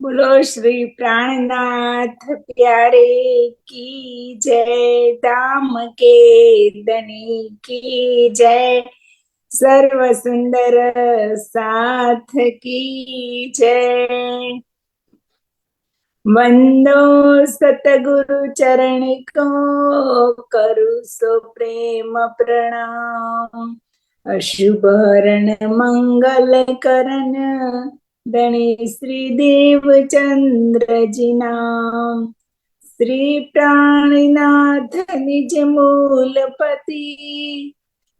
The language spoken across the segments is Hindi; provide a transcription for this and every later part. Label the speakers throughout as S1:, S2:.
S1: बोलो श्री प्राणनाथ प्यारे की जय। दाम के धनी की जय। सर्व सुंदर साथ की जय। वंदो सतगुरु चरण को, करु सो प्रेम प्रणाम। अशुभ हरण मंगल करण, धनी श्री देव चंद्र जी नाम। श्री प्राणनाथ निज मूलपति,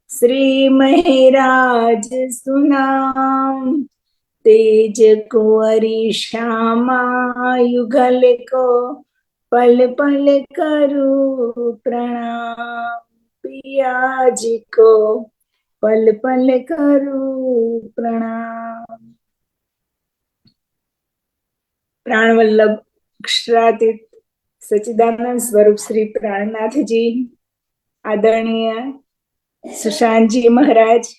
S1: श्री महिराज सुनाम। तेज कुंवरी श्यामा युगल को, पल पल करूं प्रणाम। पिया जी को पल पल करूं प्रणाम। प्राण वल्लभ अक्षरातीत सच्चिदानंद स्वरूप श्री प्राणनाथ जी, आदरणीय सुशांत जी महाराज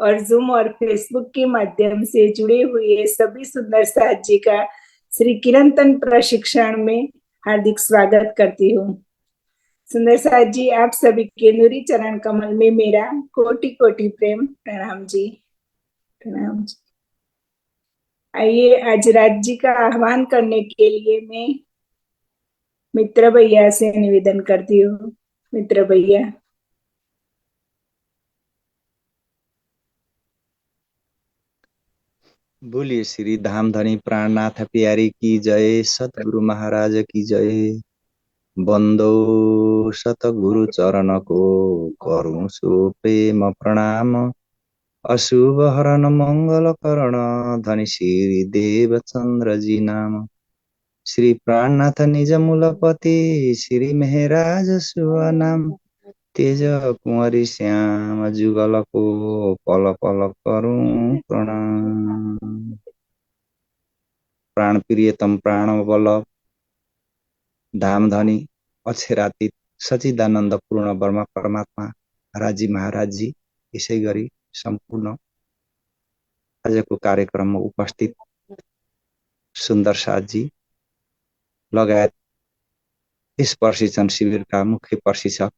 S1: और जूम और फेसबुक के माध्यम से जुड़े हुए सभी सुंदर साथ जी का श्री किरंतन प्रशिक्षण में हार्दिक स्वागत करती हूँ। सुंदर साथ जी, आप सभी के नूरी चरण कमल में मेरा कोटि कोटि प्रेम प्रणाम जी। प्रणाम जी। आइए, आज राज जी का आह्वान करने के लिए मैं मित्र भैया से निवेदन करती हूँ। मित्र भैया।
S2: बोलिए श्री धामधनी प्राणनाथ प्यारी की जय। सतगुरु महाराज की जय। बंदो सतगुरु चरण को, करूं सो प्रेम प्रणाम। अशुभ हरण मंगल करण, धनी श्री देव चंद्र जी नाम। श्री प्राणनाथ निज मूलपति, श्री मेहराज शुभ नाम। तेज कुंवरी श्याम जुगल को, पल पल करूं प्रणाम। प्राण प्रियतम प्राण वल्लभ धामधनी अक्षरातीत सच्चिदानन्द पूर्ण ब्रह्म परमात्मा राजी महाराज जी, यसै गरी सम्पूर्ण आजको कार्यक्रममा उपस्थित सुन्दर साथ जी लगायत यस प्रशिक्षण शिविरका मुख्य प्रशिक्षक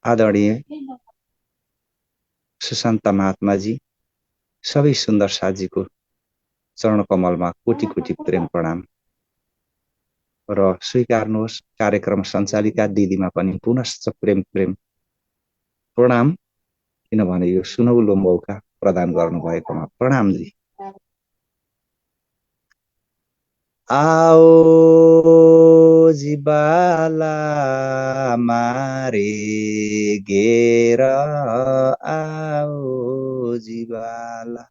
S2: आदरणीय सुशान्त महात्मा जी, सबै सुन्दर साथजीको चरण कमलमा कोटि कोटि प्रेम प्रणाम र स्वीकार्नुहोस् कार्यक्रम सञ्चालिका दिदीमा पनि पुनश्च प्रेम प्रेम प्रणाम, किनभने यो सुनौलो मौका प्रदान गर्नुभएकोमा प्रणाम जी। आओ जिबाला मारे घेर, आओ जिबाला,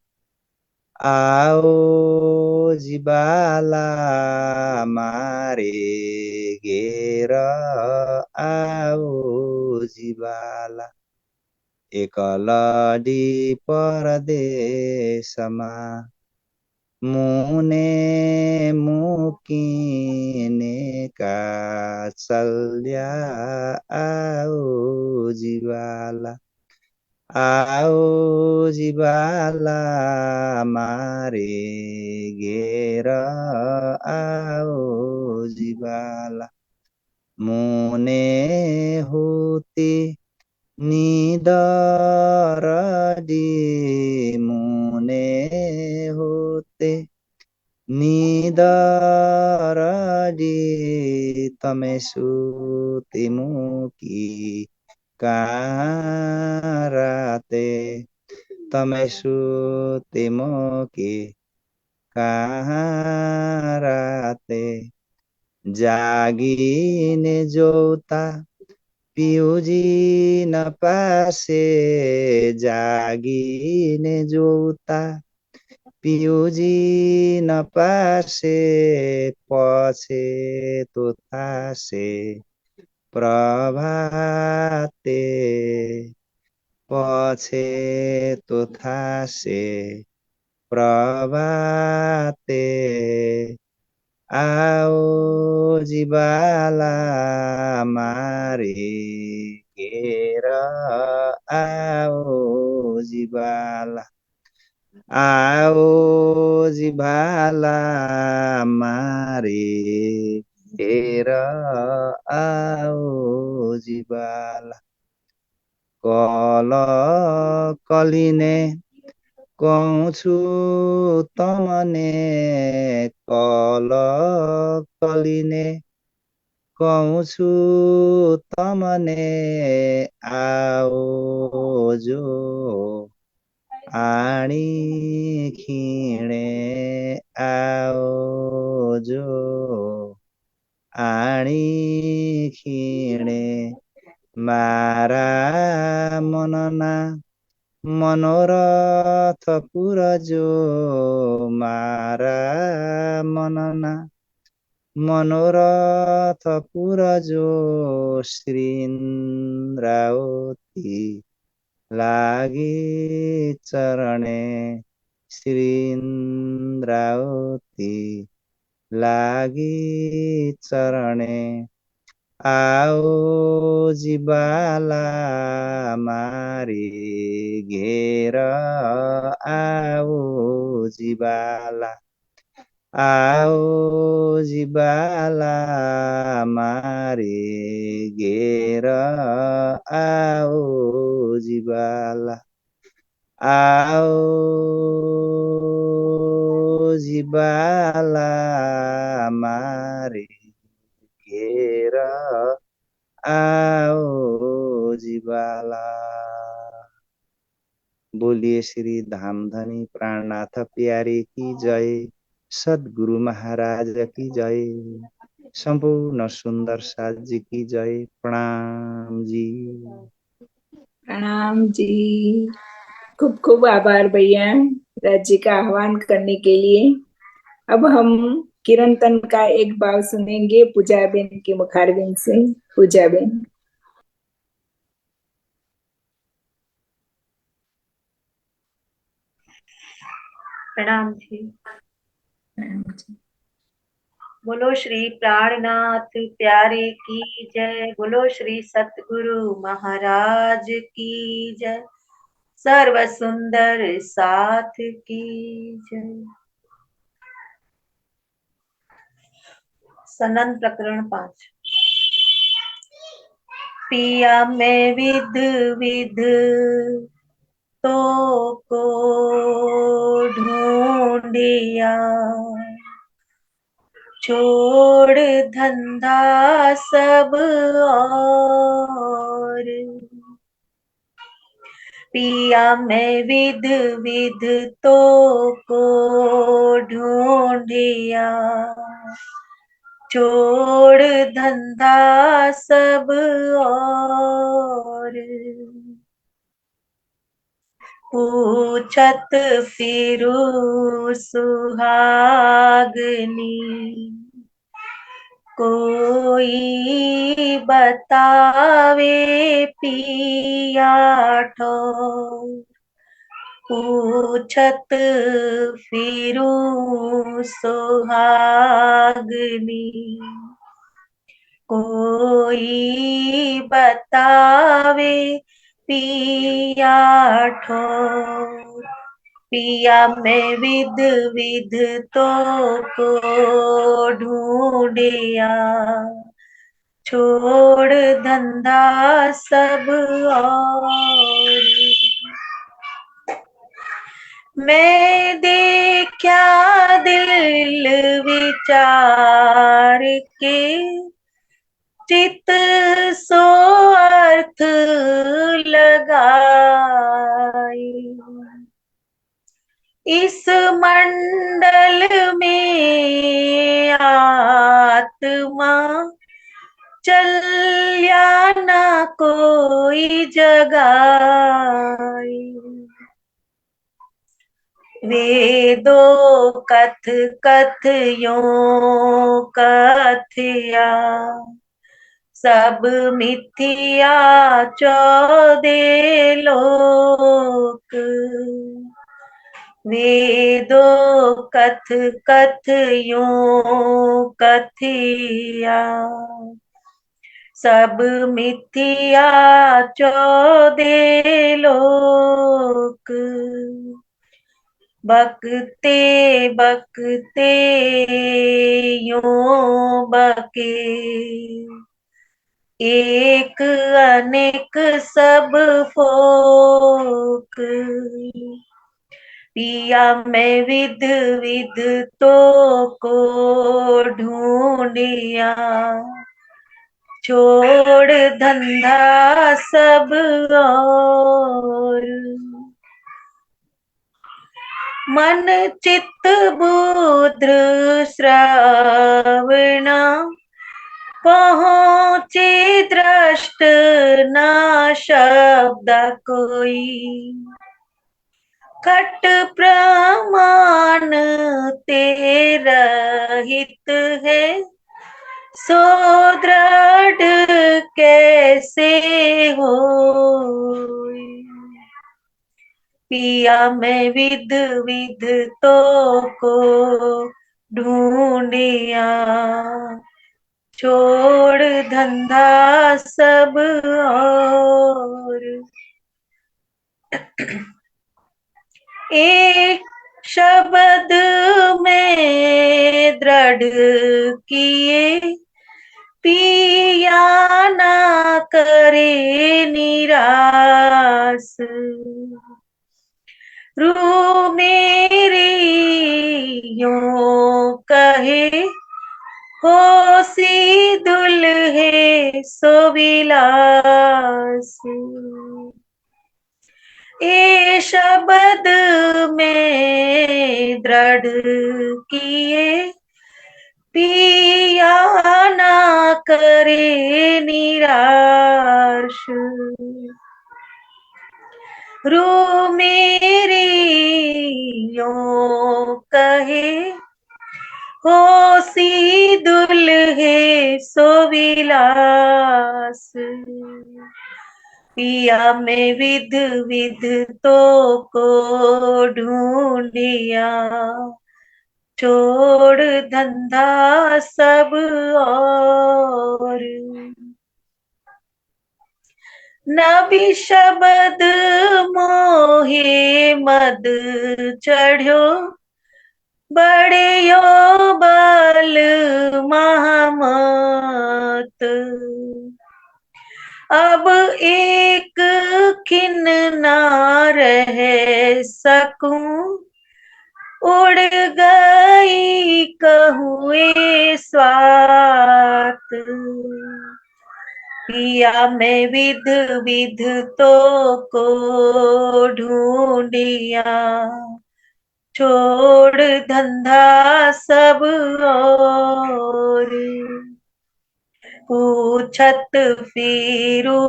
S2: आओ जिबाला मारे घेर, आओ जिबाला। एकलडी परदेशमा, मुने मुकिनेका चल्या, आओ जिबाला, आओ जिबाला मारे घेर, आओ जिबाला। मुने होती निदर दी, मुने होते निदर दी, तमे सुती मुकी काराते, तमे सुती मुकी काराते। जागिने जोता पिउजी न पासे, जागिने जोता पिउजी न पासे, पछि तो थासे प्रभाते, पछि तो थासे प्रभाते। आओ जिबाला मारे घेर, आओ जिबाला, आओ जिभाला मारे हेर आओ जिभाला कल कलिने कहुछु तमने कल कलिने कहूछु तमने आओ जो आणी खिणे आओ जो आणी खिणे मारा मनना मनोरथ पुर जो मारा मनना मनोरथ पुर जो श्रीन्द्रावती लागे चरणे श्रीन्द्रावती लागे चरणे आओ जिबाला मारे घेर आओ जिबाला आओ जिबाला मारे घेर आओ जिबाला आओ जिबाला मारे घेर आओ जिबाला। बोलिए श्री धामधनी प्राणनाथ प्यारे की जय, सदगुरु महाराज की जय, संपूर्ण सुंदर साथ जी की जय। प्रणाम जी।
S1: प्रणाम जी। खूब खूब आभार भैया राज जी का आह्वान करने के लिए। अब हम कीर्तन का एक भाव सुनेंगे पूजा बेन के मुखारबिंद से। पूजा बेन।
S3: प्रणाम जी। बोलो श्री प्राणनाथ प्यारे की जय, बोलो श्री सतगुरु महाराज की जय, सर्व सुंदर साथ की जय। सनन प्रकरण 5। पिया में विध विध तो को ढूंढिया, छोड़ धंधा सब और, पिया में विध विध तो को ढूंढिया, छोड़ धंधा सब और, पूछत फिरू सुहागनी, कोई बतावे पिया ठोर, पूछत फिरू सुहागनी, कोई बतावे पिया ठोर, पिया में विध विध तो को ढूंढिया, छोड़ धंधा सब और, मैं देखा दिल विचार के, चित सो अर्थ लगाई, इस मंडल में आत्मा चल्या ना कोई जगाई, वेदों कथ कथयों कथया, सब मिथ्या 14 लोक, वेदों कथ कथयों कथिया, सब मिथ्या 14 लोक, बकते बकते यूं बके, एक अनेक सब फोक। पिया मैं विध विध तो को ढूंढिया, छोड़ धंधा सब और। मन चित्त बुद्ध श्रवण, पहुँचे दृष्ट न शब्द कोई। खट प्रमाण तेरा हित है, सो दृढ़ कैसे होई। पिया मैं विध विध तो को ढूंढिया, छोड़ धंधा सब और। एक शब्द में दृढ़ किए, पिया ना करे निराश। रू मेरी यूं कहे, होसी दुल्हे सो विलास। ए शब्द में दृढ़ किए, पिया ना करे निराश। रू मेरी यूं कहे, होसी दुल्हे सो विलास। पिया मैं विध विध तो को ढूंढिया, छोड़ धंधा सब और। नबी शब्द मोहे मद चढ़्यो, बड़े यो बल महामत। अब एक खिन ना रह सकूं, उड़ गई कहूँ स्वात। पिया मैं विध विध तो को ढूंढिया, छोड़ धंधा सब और। पूछत फिरू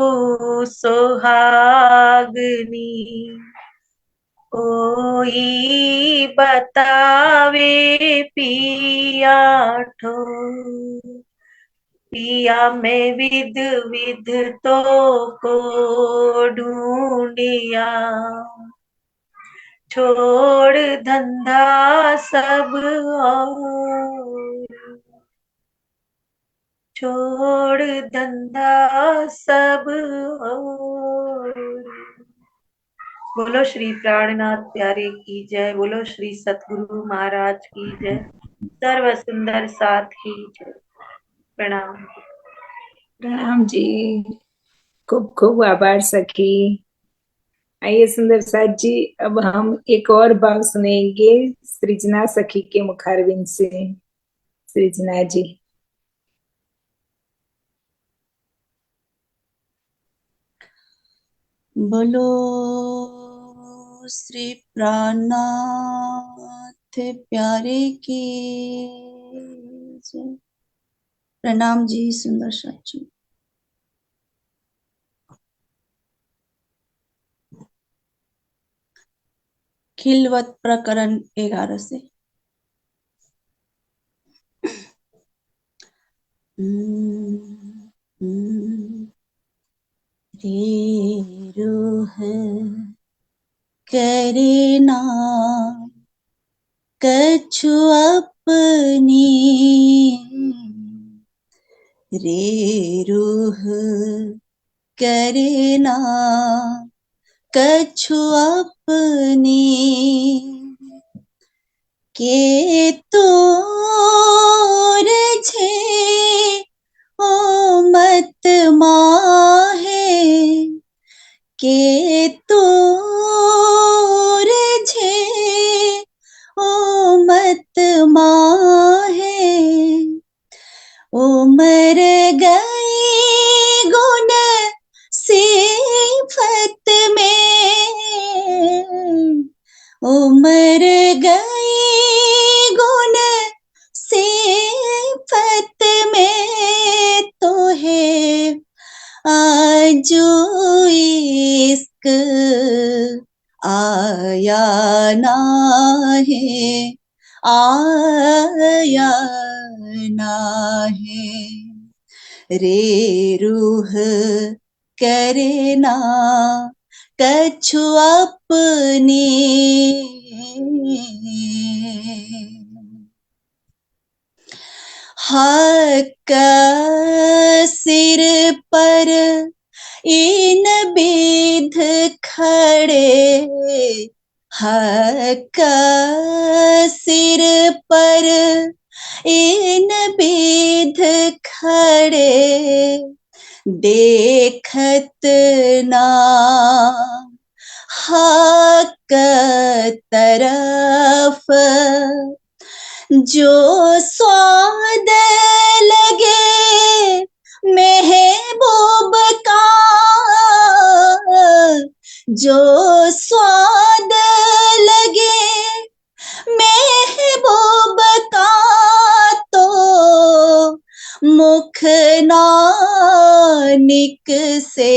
S3: सुहागनी, कोई बतावे पिया ठो। पिया मैं विध विध तो को ढूंढिया, छोड़ धंधा सब और। छोड़ धंधा सब और। बोलो श्री प्राणनाथ प्यारे की जय, बोलो श्री सतगुरु महाराज की जय, सर्व सुंदर साथ की जय। प्रणाम।
S1: प्रणाम जी, खूब खूब आभार सखी। आइए सुंदर साथ जी, अब हम एक और भाव सुनेंगे सृजना सखी के मुखारविंद से। सृजना जी।
S4: बोलो श्री प्राणनाथ प्यारे की जय। प्रणाम जी सुंदर साची। खिलवत प्रकरण 11 से। रे रूह करे ना कछु अपनी, रे रूह करे ना कछु अपनी। के तोर छे ओ मत माहे के तोर छे ओ मत माहे उमर गई गुण सिफत में उमर गई गुण सिफत में तो है आजो इश्क आया ना है आया ना है रे रूह करे ना कछु अपनी हक सिर पर इन विध खड़े हक सिर पर इन विध खड़े देखत ना हक तरफ जो स्वाद लगे महबूब का जो स्वाद लगे महबूब का तो मुख नानिक से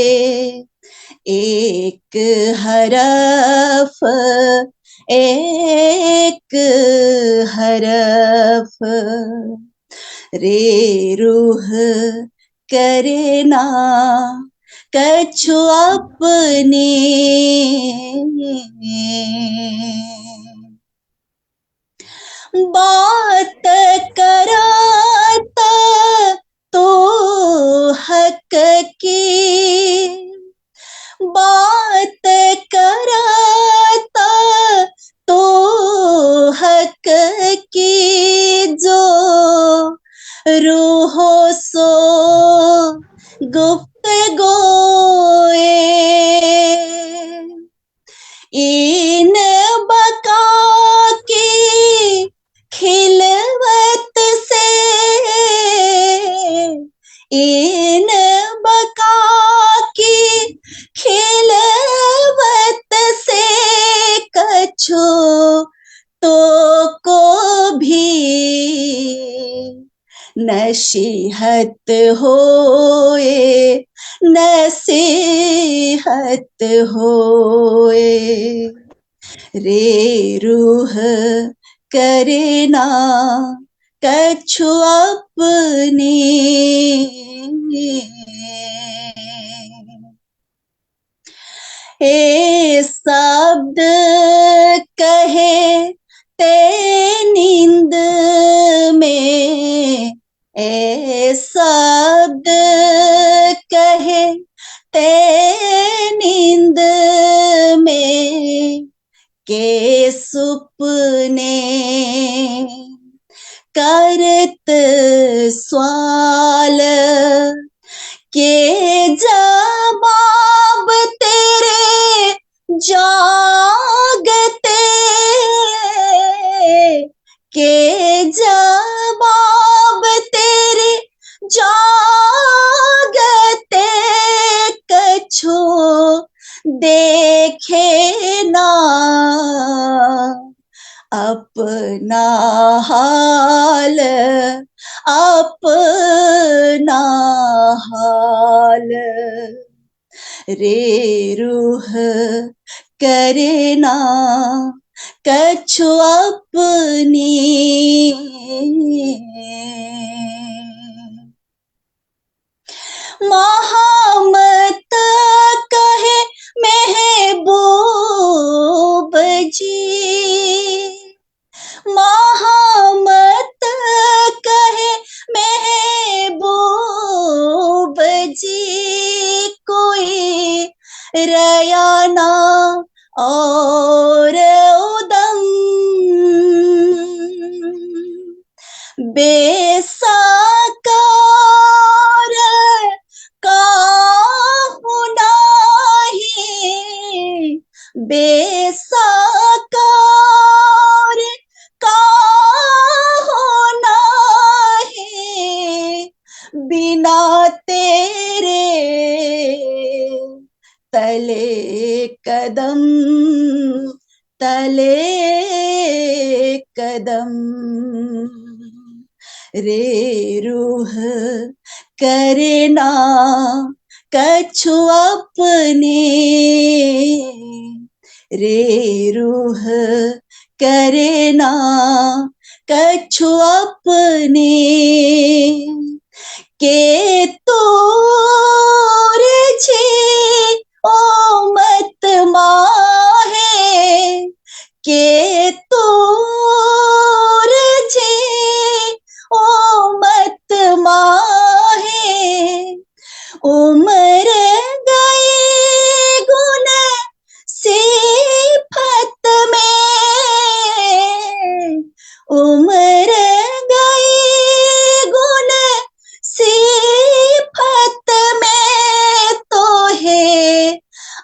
S4: एक हरफ एक हरफ रे रूह करे ना कछु अपने बात कराता तो हक की बात कराता तो हक की जो रूहो सो गुफ्तगू इन बका की खिलवत से इन बका की खिलवत से कछु तो को भी नसीहत होए नसीहत होए रे रूह करे ना कछु अपने ए शब्द कहे ते नींद में ए शब्द कहे ते नींद में के सुपने करत सवाल के जवाब तेरे जागते के जवाब तेरे जागते कछु देखे ना अपना हाल अपना हाल रे रूह करे ना कछु अपनी महामत कहे महबूब जी महामत कहे महबूब जी कोई रयाना और उदम बेसाकार काहू नाही, बेसाकार काहू नाही, बिना तेरे तले कदम, तले कदम। रे रूह करना कछु अपने, रे रूह करना कछु अपने, के तोर छे ओ मत माहे, के तोर छे ओ मत माहे, उमर गए गुण सिफत में, उमर गए गुण सिफत में, तो है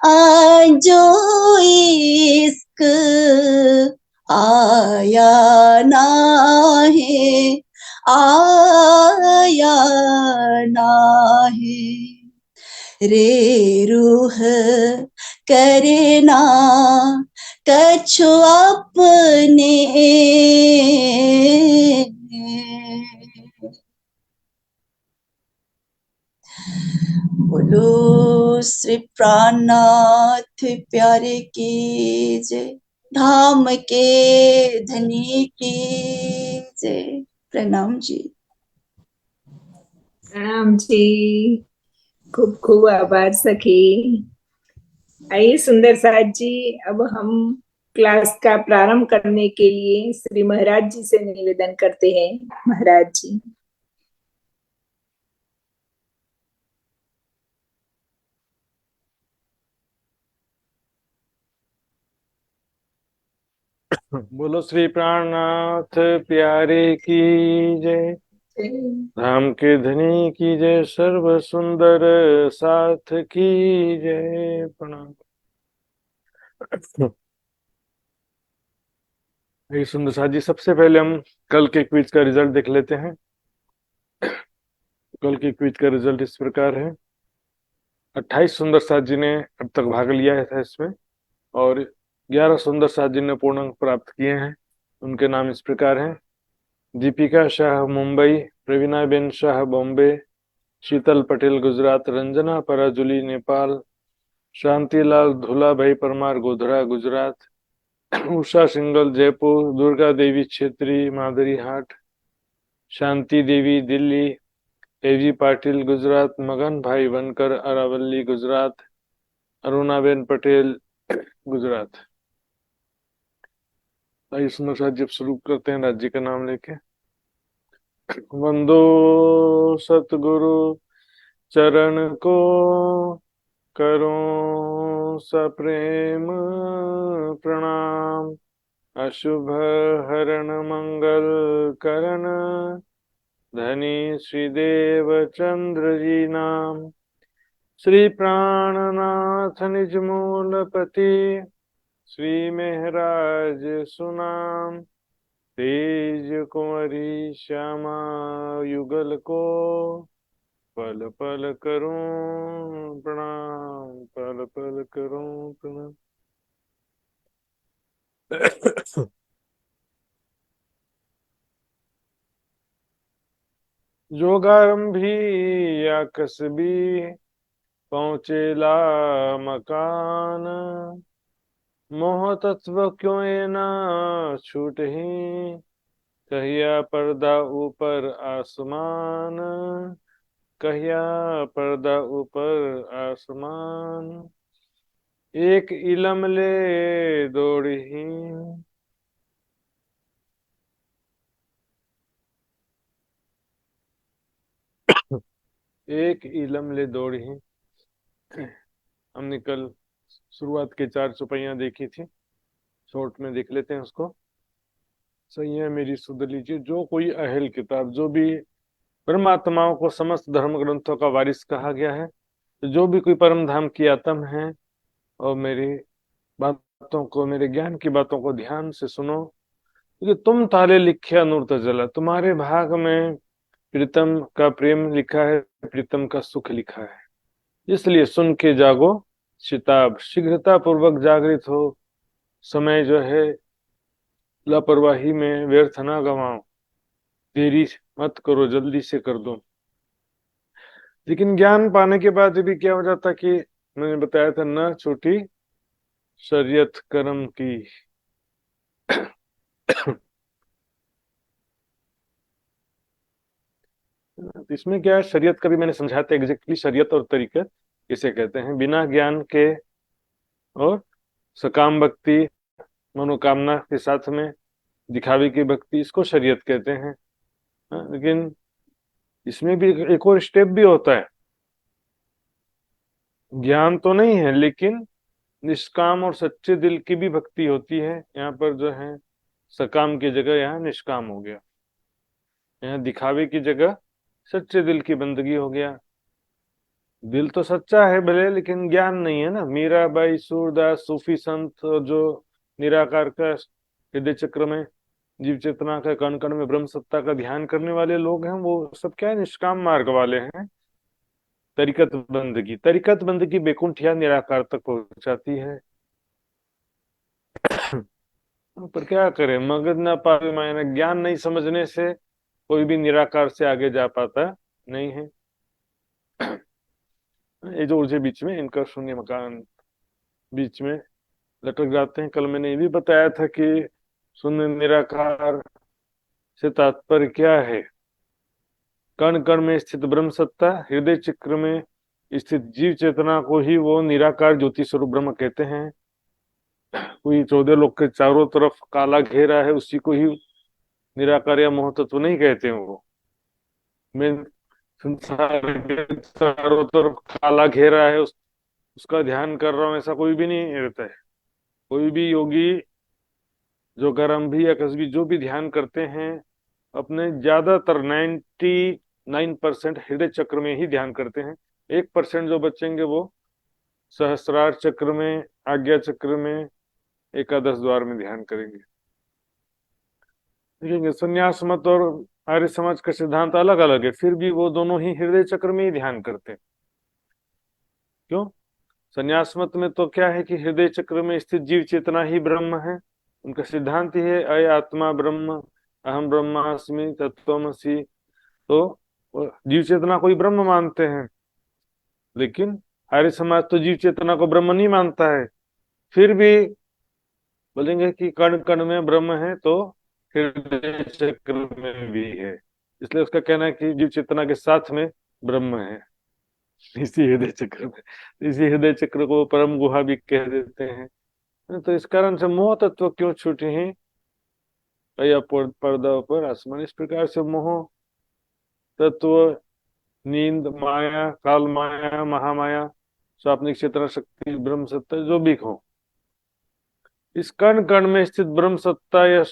S4: आजो इश्क आया ना है, आया ना है। रे रूह करना कछु अपने। बोलो श्री प्राणनाथ प्यारे की जय, धाम के धनी की जय। प्रणाम जी।
S1: प्रणाम जी, खूब खूब आभार सखी। आइए सुंदर साथ जी, अब हम क्लास का प्रारंभ करने के लिए श्री महाराज जी से निवेदन करते हैं। महाराज जी।
S5: बोलो श्री प्राणनाथ प्यारे की जय, राम के धनी की जय, सर्व सुंदर साथ की जय। प्रणाम। ये सुंदर साथ जी, सबसे पहले हम कल के क्विज का रिजल्ट देख लेते हैं। कल के क्विज का रिजल्ट इस प्रकार है। 28 सुंदर साथ जी ने अब तक भाग लिया था इसमें, और 11 सुंदर साथ जी ने पूर्ण अंक प्राप्त किए हैं। उनके नाम इस प्रकार हैं: दीपिका शाह मुंबई, प्रवीणा बेन शाह बॉम्बे, शीतल पटेल गुजरात, रंजना पराजुली नेपाल, शांतिलाल धुलाभाई परमार गोधरा गुजरात, उषा सिंगल जयपुर, दुर्गा देवी छेत्री मादरी हाट, शांति देवी दिल्ली, एजी पाटिल गुजरात, मगन भाई वनकर अरावली गुजरात, अरुणाबेन पटेल गुजरात। आइए सुंदर साथ जब शुरू करते हैं राज्य का नाम लेके। वंदो सतगुरु चरण को, करो सप्रेम प्रणाम, अशुभ हरण मंगल करण, धनी श्रीदेव चंद्र जी नाम, श्री प्राणनाथ निज मूलपति, श्री महराज सुनाम, तेज कुंवरी श्यामा युगल को, पल पल करूं प्रणाम, पल पल करूं प्रणाम। जोगारंभी या कसबी, पहुँचेला मकान, मोह तत्व क्यों ये ना छूटही, कहिया पर्दा ऊपर आसमान, कहिया पर्दा ऊपर आसमान, एक इलम ले दौड़ही, एक इलम ले दौड़ही। हमने कल शुरुआत के 4 चौपाइयां देखी थी, शॉर्ट में देख लेते हैं उसको। सही है मेरी सुध लीजिए। जो कोई अहल किताब, जो भी परमात्माओं को समस्त धर्म ग्रंथों का वारिस कहा गया है, तो जो भी कोई परम धाम की आत्म है, और मेरी बातों को, मेरे ज्ञान की बातों को ध्यान से सुनो, क्योंकि तुम ताले लिखे अनूर्त जला, तुम्हारे भाग में प्रीतम का प्रेम लिखा है, प्रीतम का सुख लिखा है। इसलिए सुन के जागो शिताब, शीघ्रता पूर्वक जागृत हो। समय जो है लापरवाही में व्यर्थ ना गवाओ, देरी मत करो, जल्दी से कर दो। लेकिन ज्ञान पाने के बाद भी क्या हो जाता कि मैंने बताया था, न छूटी शरीयत कर्म की। तो इसमें क्या है, शरीयत का भी मैंने समझाया था एग्जैक्टली, शरीयत और तरीकत किसे कहते हैं। बिना ज्ञान के और सकाम भक्ति, मनोकामना के साथ में दिखावे की भक्ति, इसको शरीयत कहते हैं। लेकिन इसमें भी एक और स्टेप भी होता है। ज्ञान तो नहीं है, लेकिन निष्काम और सच्चे दिल की भी भक्ति होती है। यहाँ पर जो है सकाम की जगह यहाँ निष्काम हो गया, यहाँ दिखावे की जगह सच्चे दिल की बंदगी हो गया। दिल तो सच्चा है भले, लेकिन ज्ञान नहीं है ना। मीराबाई, सूरदास, सूफी संत, और जो निराकार का हृदय चक्र में जीव चेतना का कण कण में ब्रह्म सत्ता का ध्यान करने वाले लोग हैं, वो सब क्या है, निष्काम मार्ग वाले हैं। तरीकत बंदगी बैकुंठ या निराकार तक पहुंचाती है। पर क्या करे, मगज ना पावे मायने, ज्ञान नहीं समझने से कोई भी निराकार से आगे जा पाता नहीं है। ये जो ऊर्जा बीच में, इनका शून्य मकान बीच में लटक जाते हैं। कल मैंने ये भी बताया था कि शून्य निराकार से तात्पर्य क्या है। कण कण में स्थित ब्रह्म सत्ता, हृदय चक्र में स्थित जीव चेतना को ही वो निराकार ज्योति स्वरूप ब्रह्म कहते हैं। कोई 14 लोग के चारों तरफ काला घेरा है, उसी को ही निराकार या मोह तत्व नहीं कहते हैं वो। मैं संसार के चारों तरफ काला घेरा है, उसका ध्यान कर रहा हूं, ऐसा कोई भी नहीं रहता है। कोई भी योगी जो गरम्भी या कसबी जो भी ध्यान करते हैं, अपने ज्यादातर 99% हृदय चक्र में ही ध्यान करते हैं। 1% जो बचेंगे वो सहस्रार चक्र में, आज्ञा चक्र में, एकादश द्वार में ध्यान करेंगे। देखेंगे संन्यास मत और आर्य समाज का सिद्धांत अलग अलग है, फिर भी वो दोनों ही हृदय चक्र में ही ध्यान करते हैं। क्यों? संन्यास मत में तो क्या है कि हृदय चक्र में स्थित जीव चेतना ही ब्रह्म है। उनका सिद्धांत ही है अय आत्मा ब्रह्म, अहम ब्रह्मास्मि तत्त्वमसि। तो जीव चेतना को ही ब्रह्म मानते हैं। लेकिन आर्य समाज तो जीव चेतना को ब्रह्म नहीं मानता है, फिर भी बोलेंगे कि कण कण में ब्रह्म है, तो हृदय चक्र में भी है। इसलिए उसका कहना है कि जीव चेतना के साथ में ब्रह्म है इसी हृदय चक्र में। इसी हृदय चक्र को परम गुहा भी कह देते हैं। तो इस कारण से मोह तत्व क्यों छूटे हैं, या पर्दा पर आसमान। इस प्रकार से मोह तत्व, नींद, माया, काल माया, महामाया, स्वाप्निक चेतना शक्ति, ब्रह्म सत्ता जो भी हो, इस कण कण में स्थित ब्रह्म सत्ता या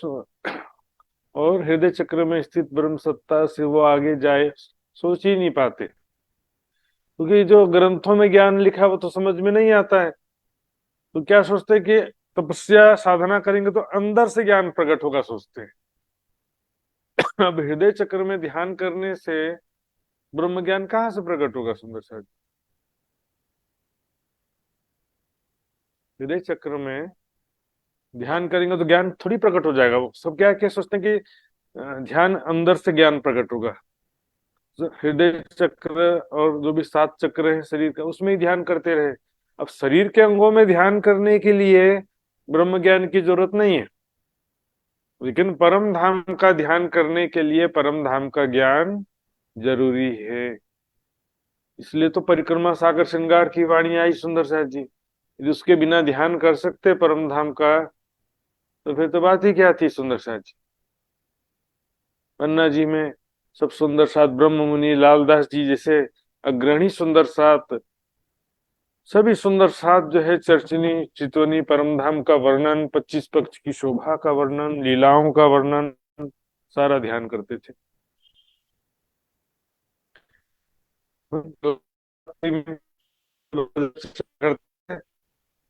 S5: और हृदय चक्र में स्थित ब्रह्म सत्ता से वो आगे जाए सोच ही नहीं पाते। क्योंकि जो ग्रंथों में ज्ञान लिखा वो तो समझ में नहीं आता है। तो क्या सोचते हैं कि तपस्या साधना करेंगे तो अंदर से ज्ञान प्रकट होगा, सोचते हैं। अब हृदय चक्र में ध्यान करने से ब्रह्म ज्ञान कहाँ से प्रकट होगा? सुंदर साहब, हृदय चक्र में ध्यान करेंगे तो ज्ञान थोड़ी प्रकट हो जाएगा। वो सब क्या क्या सोचते हैं कि ध्यान अंदर से ज्ञान प्रकट होगा। हृदय चक्र और जो भी 7 चक्र है शरीर का, उसमें ही ध्यान करते रहे। अब शरीर के अंगों में ध्यान करने के लिए ब्रह्म ज्ञान की जरूरत नहीं है, लेकिन परम धाम का ध्यान करने के लिए परम धाम का ज्ञान जरूरी है। इसलिए तो परिक्रमा सागर श्रृंगार की वाणी आई सुंदर साहब जी। यदि उसके बिना ध्यान कर सकते परम धाम का, तो फिर तो बात ही क्या थी सुंदर साहब जी। अन्ना जी में सब सुंदर साथ ब्रह्म मुनि लालदास जी जैसे अग्रणी सुंदर साथ सभी सुंदर साथ जो है चर्चनी चितवनी परमधाम का वर्णन, 25 पक्ष की शोभा का वर्णन, लीलाओं का वर्णन सारा ध्यान करते थे।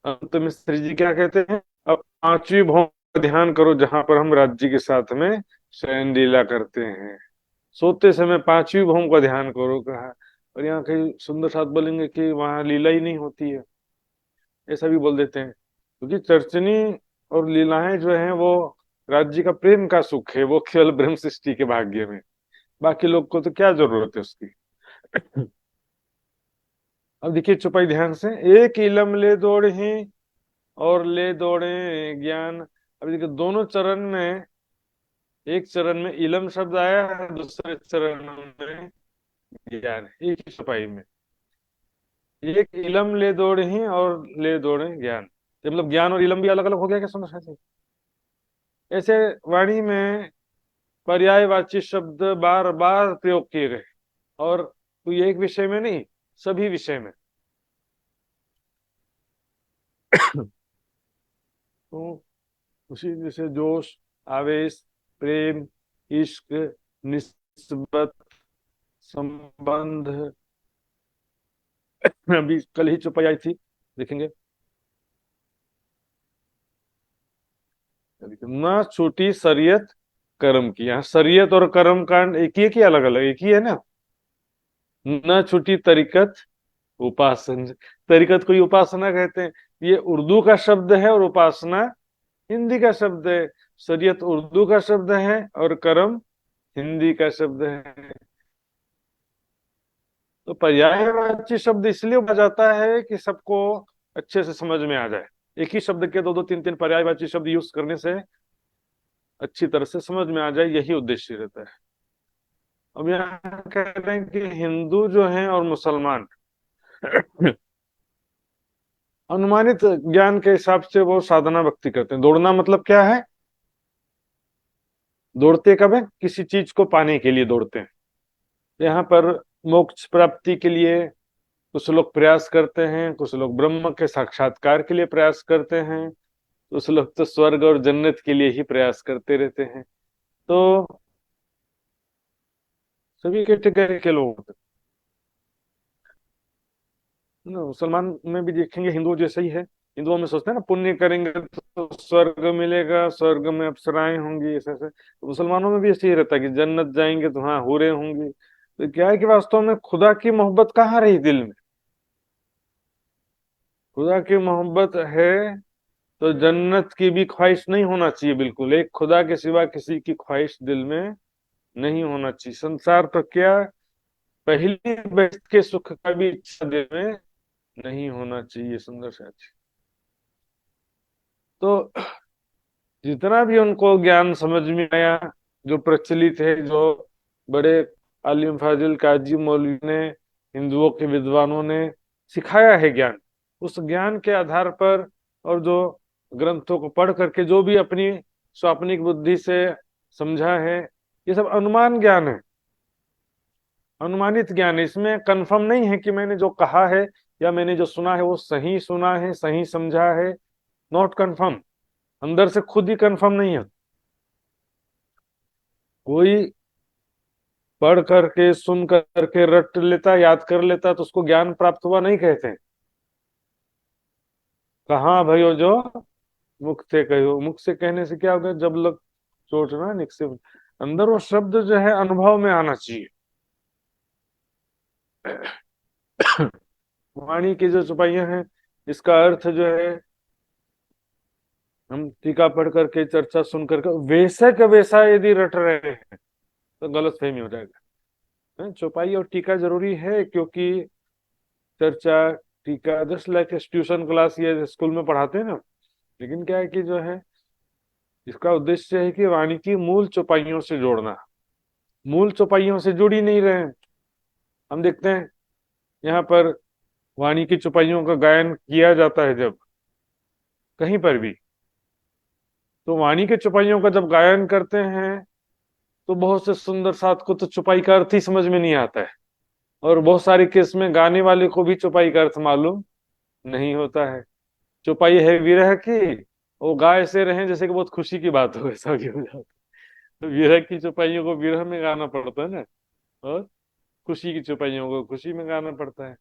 S5: अंत में श्री जी क्या कहते हैं, अब पांचवी भौम का ध्यान करो जहां पर हम राज्य के साथ में शयन लीला करते हैं। सोते समय पांचवी भौम का ध्यान करो कहा, और यहाँ कई सुंदर साथ बोलेंगे कि वहां लीला ही नहीं होती है, ऐसा भी बोल देते हैं। क्योंकि चर्चनी और लीलाएं जो हैं वो राज्य का प्रेम का सुख है, वो केवल ब्रह्म सृष्टि के भाग्य में, बाकी लोग को तो क्या जरूरत है उसकी। अब देखिए चुपाई ध्यान से, एक इलम ले दौड़े हैं और ले दौड़े ज्ञान। अब देखिए दोनों चरण में, एक चरण में इलम शब्द आया है, दूसरे चरण में ज्ञान, एक ही चुपाई में। एक इलम ले दौड़े हैं और ले दौड़े ज्ञान, मतलब ज्ञान और इलम भी अलग अलग हो गया क्या, समझ ऐसे। ऐसे वाणी में पर्यायवाची शब्द बार बार प्रयोग किए गए, और कोई एक विषय में नहीं, सभी विषय में। तो उसी जैसे जोश, आवेश, प्रेम, इश्क, निस्बत, संबंध। अभी कल ही चुपाई आई थी, देखेंगे। ना छूटी शरीयत कर्म की, यहाँ शरीयत और कर्म कांड एक ही है कि अलग अलग, एक ही है ना। न छूटी तरीकत उपासना, तरीकत को ही उपासना कहते हैं। ये उर्दू का शब्द है और उपासना हिंदी का शब्द है। शरीयत उर्दू का शब्द है और कर्म हिंदी का शब्द है। तो पर्यायवाची शब्द इसलिए बोला जाता है कि सबको अच्छे से समझ में आ जाए। एक ही शब्द के दो दो तीन तीन पर्यायवाची शब्द यूज करने से अच्छी तरह से समझ में आ जाए, यही उद्देश्य रहता है। अब यहाँ कह रहे हैं कि हिंदू जो हैं और मुसलमान अनुमानित ज्ञान के हिसाब से वो साधना भक्ति करते हैं। दौड़ना मतलब क्या है, दौड़ते कब है, किसी चीज को पाने के लिए दौड़ते हैं। यहाँ पर मोक्ष प्राप्ति के लिए कुछ लोग प्रयास करते हैं, कुछ लोग ब्रह्म के साक्षात्कार के लिए प्रयास करते हैं, कुछ लोग तो स्वर्ग और जन्नत के लिए ही प्रयास करते रहते हैं। तो सभी कैटेगरी के लोग होते हैं। मुसलमान में भी देखेंगे हिंदुओं जैसे ही है। हिंदुओं में सोचते हैं ना, पुण्य करेंगे तो स्वर्ग मिलेगा, स्वर्ग में अप्सराएं होंगी, ऐसे ऐसे। तो मुसलमानों में भी ऐसे ही रहता है कि जन्नत जाएंगे तो हाँ हूरें होंगी। तो क्या है कि वास्तव में खुदा की मोहब्बत कहाँ रही दिल में। खुदा की मोहब्बत है तो जन्नत की भी ख्वाहिश नहीं होना चाहिए, बिल्कुल। एक खुदा के सिवा किसी की ख्वाहिश दिल में नहीं होना चाहिए। संसार तो क्या, पहली बहस के सुख का भी इच्छा दिल में नहीं होना चाहिए। सुंदर साथी, तो जितना भी उनको ज्ञान समझ में आया, जो प्रचलित है, जो बड़े आलिम फाजिल काजी मौलवी ने, हिंदुओं के विद्वानों ने सिखाया है ज्ञान, उस ज्ञान के आधार पर और जो ग्रंथों को पढ़ करके जो भी अपनी स्वाप्निक बुद्धि से समझा है, ये सब अनुमान ज्ञान है, अनुमानित ज्ञान है। इसमें कंफर्म नहीं है कि मैंने जो कहा है या मैंने जो सुना है वो सही सुना है, सही समझा है। नॉट कंफर्म, अंदर से खुद ही कंफर्म नहीं है। कोई पढ़ करके सुन करके रट लेता, याद कर लेता तो उसको ज्ञान प्राप्त हुआ नहीं कहते हैं। कहाँ भयो जो मुख से कहो, मुख से कहने से क्या होगा, जब लग चोट ना निक से। अंदर वो शब्द जो है अनुभव में आना चाहिए। वाणी की जो चौपाइयां हैं, इसका अर्थ जो है हम टीका पढ़ करके चर्चा सुन करके वैसे का वैसा यदि रट रहे हैं तो गलत फहमी हो जाएगा। चौपाई और टीका जरूरी है, क्योंकि चर्चा टीका जस्ट लाइक ट्यूशन क्लास या स्कूल में पढ़ाते हैं ना। लेकिन क्या है कि जो है इसका उद्देश्य है कि वाणी की मूल चौपाइयों से जोड़ना। मूल चौपाइयों से जुड़ ही नहीं रहे हैं। हम देखते हैं यहाँ पर वाणी की चौपाइयों का गायन किया जाता है जब कहीं पर भी, तो वाणी के चौपाइयों का जब गायन करते हैं तो बहुत से सुंदर साथ को तो चौपाई का अर्थ ही समझ में नहीं आता है, और बहुत सारे केस में गाने वाले को भी चौपाई का अर्थ मालूम नहीं होता है। चौपाई है विरह की, वो गा ऐसे रहे जैसे कि बहुत खुशी की बात हो, ऐसा भी हो जाता है। तो विरह की चौपाइयों को विरह में गाना पड़ता है ना, और खुशी की चौपाइयों को खुशी में गाना पड़ता है।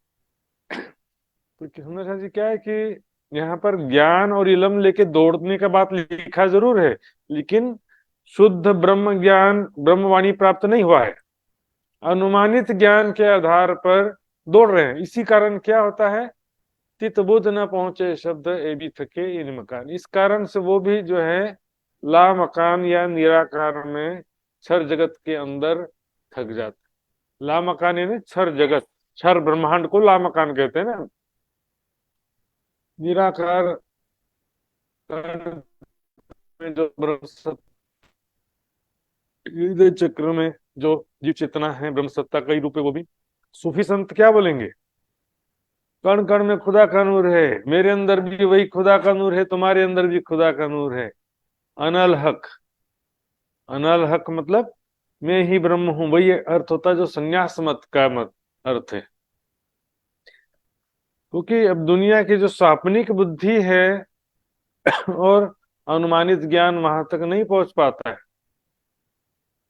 S5: तो कृष्णा जी क्या है कि यहाँ पर ज्ञान और इलम लेके दौड़ने का बात लिखा जरूर है, लेकिन शुद्ध ब्रह्म ज्ञान ब्रह्मवाणी प्राप्त नहीं हुआ है। अनुमानित ज्ञान के आधार पर दौड़ रहे हैं। इसी कारण क्या होता है, तित बुध न पहुंचे शब्द ए भी थके इन मकान। इस कारण से वो भी जो है ला मकान या निराकार में क्षर जगत के अंदर थक जाते। ला मकान यानी क्षर जगत, क्षर ब्रह्मांड को ला मकान कहते हैं ना। निराकार में जो ब्रह्म सत्ता, हृदय चक्र में जो जीव चेतना है, ब्रह्म सत्ता कई रूप है वो भी। सूफी संत क्या बोलेंगे, कण कण में खुदा का नूर है, मेरे अंदर भी वही खुदा का नूर है, तुम्हारे अंदर भी खुदा का नूर है। अनल हक, अनल हक मतलब मैं ही ब्रह्म हूं, वही अर्थ होता है जो संन्यास मत का मत अर्थ है। क्योंकि अब दुनिया की जो स्वाप्निक बुद्धि है और अनुमानित ज्ञान वहां तक नहीं पहुंच पाता है।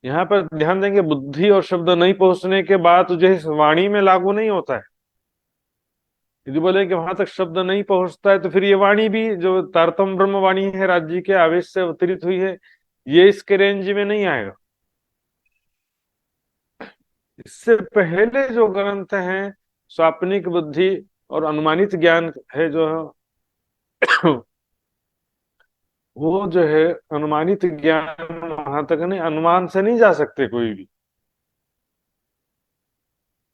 S5: यहाँ पर ध्यान देंगे, बुद्धि और शब्द नहीं पहुंचने के बाद तुझे इस वाणी में लागू नहीं होता है। यदि बोले कि वहां तक शब्द नहीं पहुंचता है तो फिर ये वाणी भी जो तारतम ब्रह्म वाणी है, राज्य के आवेश से अवतरित हुई है, ये इसके रेंज में नहीं आएगा। इससे पहले जो ग्रंथ हैं, स्वाप्निक बुद्धि और अनुमानित ज्ञान है जो वो जो है अनुमानित ज्ञान वहां तक नहीं, अनुमान से नहीं जा सकते कोई भी।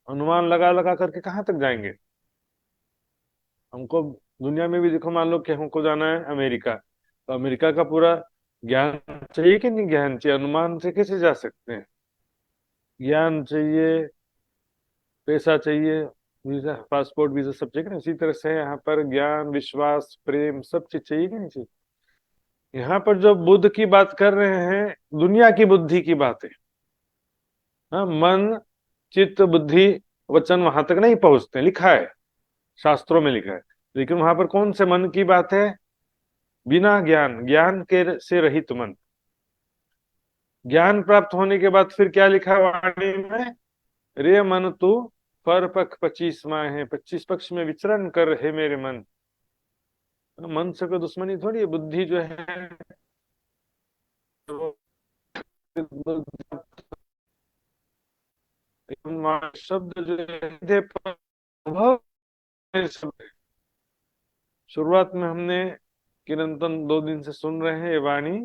S5: अनुमान लगा लगा करके कहाँ तक जाएंगे। हमको दुनिया में भी देखो, मान लो कि हमको जाना है अमेरिका, तो अमेरिका का पूरा ज्ञान चाहिए कि नहीं, ज्ञान चाहिए, अनुमान से कैसे जा सकते हैं। ज्ञान चाहिए, पैसा चाहिए, वीजा पासपोर्ट वीजा सब चाहिए ना। इसी तरह से यहाँ पर ज्ञान विश्वास प्रेम सब चीज चाहिए कि नहीं चाहिए। यहाँ पर जो बुद्ध की बात कर रहे हैं, दुनिया की बुद्धि की बात है। हाँ, मन चित्त बुद्धि वचन वहां तक नहीं पहुंचते, लिखा है शास्त्रों में लिखा है। लेकिन वहां पर कौन से मन की बात है, बिना ज्ञान, ज्ञान के से रहित मन। ज्ञान प्राप्त होने के बाद फिर क्या लिखा है वाणी में, रे मन तू पर पख 25 माह है, 25 पक्ष में विचरण कर है मेरे मन। मन से कोई दुश्मनी थोड़ी है, बुद्धि जो है शब्द जो है प्रभाव शब्द है। शुरुआत में हमने किरंतन 2 दिन से सुन रहे हैं, ये वाणी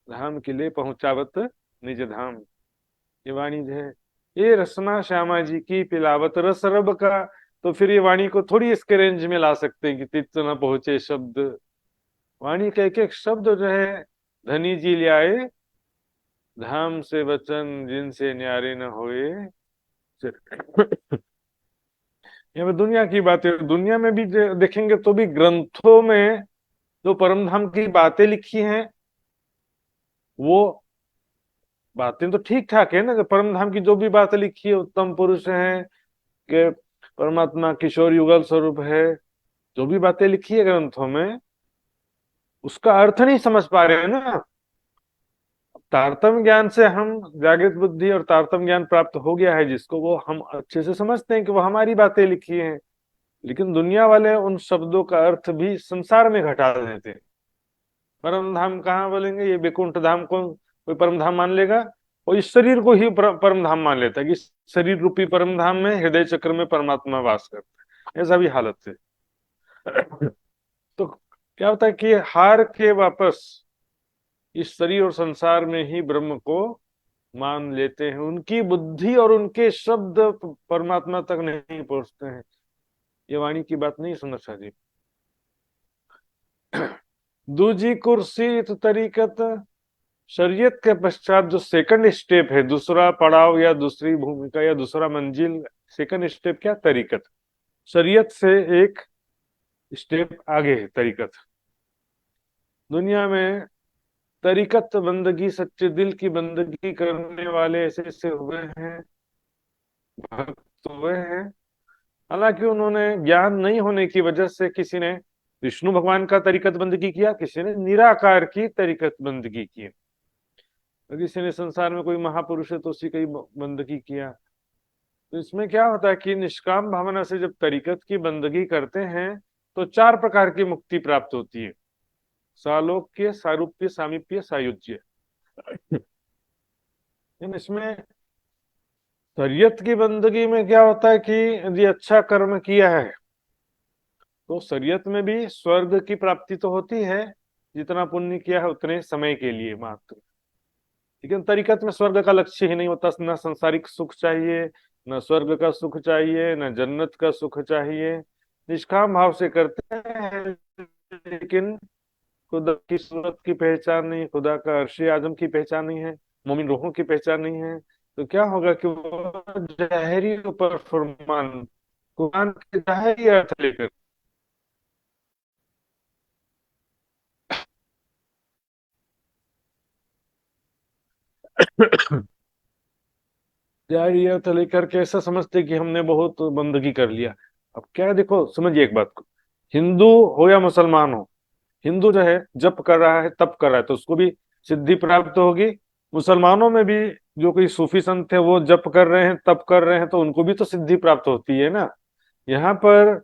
S5: धाम के लिए पहुंचावत निज धाम। ये वाणी जो है ये रसना श्यामा जी की पिलावत रस रब का। तो फिर ये वाणी को थोड़ी इसके रेंज में ला सकते हैं कि तित न पहुंचे शब्द। वाणी का एक एक शब्द जो है धनी जी ले आए, धाम से वचन जिनसे न्यारे न होए। यहाँ पे दुनिया की बातें, दुनिया में भी देखेंगे तो भी ग्रंथों में जो परम धाम की बातें लिखी हैं, वो बातें तो ठीक ठाक है ना। जो परम धाम की जो भी बातें लिखी है, उत्तम पुरुष हैं कि परमात्मा किशोर युगल स्वरूप है, जो भी बातें लिखी है ग्रंथों में, उसका अर्थ नहीं समझ पा रहे हैं ना। तारतम ज्ञान से हम जागृत बुद्धि और तारतम ज्ञान प्राप्त हो गया है जिसको, वो हम अच्छे से समझते हैं कि वो हमारी बातें लिखी हैं। लेकिन दुनिया वाले उन शब्दों का अर्थ भी संसार में घटा देते हैं। परम धाम कहाँ बोलेंगे, ये वैकुंठ धाम को कोई परम धाम मान लेगा, और इस शरीर को ही परम धाम मान लेता है कि इस शरीर रूपी परम धाम में हृदय चक्र में परमात्मा वास करता है। ऐसा भी हालत है। तो क्या होता है कि हार के वापस इस शरीर और संसार में ही ब्रह्म को मान लेते हैं। उनकी बुद्धि और उनके शब्द परमात्मा तक नहीं पहुंचते हैं। ये वाणी की बात नहीं सुनना चाहिए। दूजी कुर्सी तो तरीकत, शरीयत के पश्चात जो सेकंड स्टेप है, दूसरा पड़ाव या दूसरी भूमिका या दूसरा मंजिल, सेकंड स्टेप क्या, तरीकत। शरीयत से एक स्टेप आगे है तरीकत। दुनिया में तरीकत बंदगी, सच्चे दिल की बंदगी करने वाले ऐसे ऐसे हुए हैं, भक्त हुए हैं हालांकि उन्होंने ज्ञान नहीं होने की वजह से किसी ने विष्णु भगवान का तरीकत बंदगी किया, किसी ने निराकार की तरीकत बंदगी की, और किसी ने संसार में कोई महापुरुष है तो उसी की बंदगी किया। तो इसमें क्या होता है कि निष्काम भावना से जब तरीकत की बंदगी करते हैं तो 4 प्रकार की मुक्ति प्राप्त होती है: सालोक्य, सारूप्य, सामीप्य, सायुज्य। इसमें शरीयत की बंदगी में क्या होता है कि यदि अच्छा कर्म किया है तो शरीयत में भी स्वर्ग की प्राप्ति तो होती है, जितना पुण्य किया है उतने समय के लिए मात्र। लेकिन तरीकत में स्वर्ग का लक्ष्य ही नहीं होता, ना संसारिक सुख चाहिए, न स्वर्ग का सुख चाहिए, न जन्नत का सुख चाहिए। निष्काम भाव से करते हैं, लेकिन खुदा की सूरत की पहचान नहीं, खुदा का अर्श आजम की पहचान नहीं है, मोमिन रूहों की पहचान नहीं है, तो क्या होगा कि वो जहरी ऊपर फरमान, कुरान के जहरी अर्थ लेकर जहरी अर्थ लेकर के ऐसा समझते कि हमने बहुत बंदगी कर लिया। अब क्या है, देखो समझिए एक बात को, हिंदू हो या मुसलमान हो, हिंदू जो है जप कर रहा है, तप कर रहा है, तो उसको भी सिद्धि प्राप्त होगी। मुसलमानों में भी जो कोई सूफी संत है वो जप कर रहे हैं, तप कर रहे हैं, तो उनको भी तो सिद्धि प्राप्त होती है ना। यहाँ पर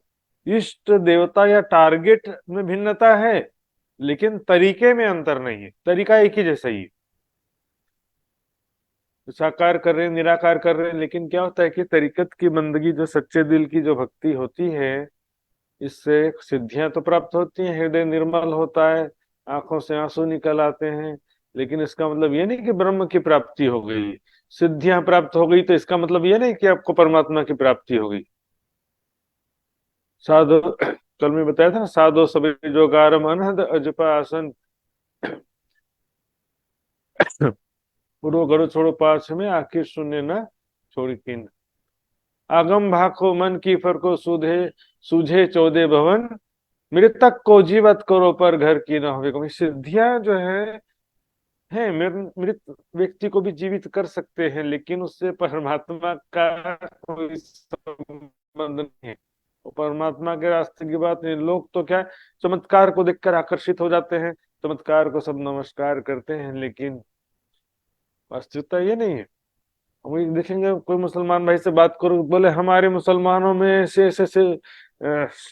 S5: इष्ट देवता या टारगेट में भिन्नता है, लेकिन तरीके में अंतर नहीं है, तरीका एक ही जैसा ही है। साकार कर रहे हैं, निराकार कर रहे हैं, लेकिन क्या होता है कि तरीकत की बंदगी, जो सच्चे दिल की जो भक्ति होती है, इससे सिद्धियां तो प्राप्त होती हैं, हृदय निर्मल होता है, आंखों से आंसू निकल आते हैं, लेकिन इसका मतलब ये नहीं कि ब्रह्म की प्राप्ति हो गई, सिद्धियां प्राप्त हो गई तो इसका मतलब ये नहीं कि आपको परमात्मा की प्राप्ति हो गई। साधो कल में बताया था ना, साधो सबे जोगारम अनहद अजपा आसन, पूर्व घड़ो छोड़ो पाछ में, आखिर शून्य न छोड़ी किन, आगम भाखो मन की फरको सूझे सूझे 14 भवन, मृतक को जीवत करो पर घर की न होवे कमी। सिद्धियां जो है मृत व्यक्ति को भी जीवित कर सकते हैं, लेकिन उससे परमात्मा का कोई संबंध नहीं है। वो परमात्मा के रास्ते की बात नहीं। लोग तो क्या चमत्कार को देखकर आकर्षित हो जाते हैं, चमत्कार को सब नमस्कार करते हैं, लेकिन वास्तविकता ये नहीं है। वही देखेंगे, कोई मुसलमान भाई से बात करो, बोले हमारे मुसलमानों में ऐसे ऐसे ऐसे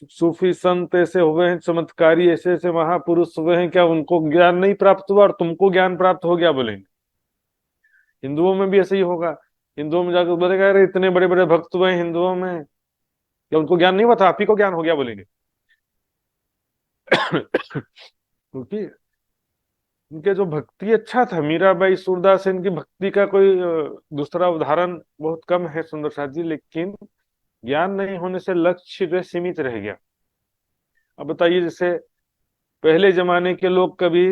S5: सूफी संत ऐसे हुए हैं, चमत्कारी ऐसे ऐसे महापुरुष हुए हैं, क्या उनको ज्ञान नहीं प्राप्त हुआ और तुमको ज्ञान प्राप्त हो गया? बोलेंगे। हिंदुओं में भी ऐसे ही होगा, हिंदुओं में जाकर बोलेगा अरे इतने बड़े बड़े भक्त हुए हैं हिंदुओं में, क्या उनको ज्ञान नहीं हुआ था? आप ही को ज्ञान हो गया, बोलेंगे। क्योंकि इनके जो भक्ति अच्छा था, मीराबाई, सूरदास, इनकी भक्ति का कोई दूसरा उदाहरण बहुत कम है सुंदर साथ जी, लेकिन ज्ञान नहीं होने से लक्ष्य जो सीमित रह गया। अब बताइए, जैसे पहले जमाने के लोग कभी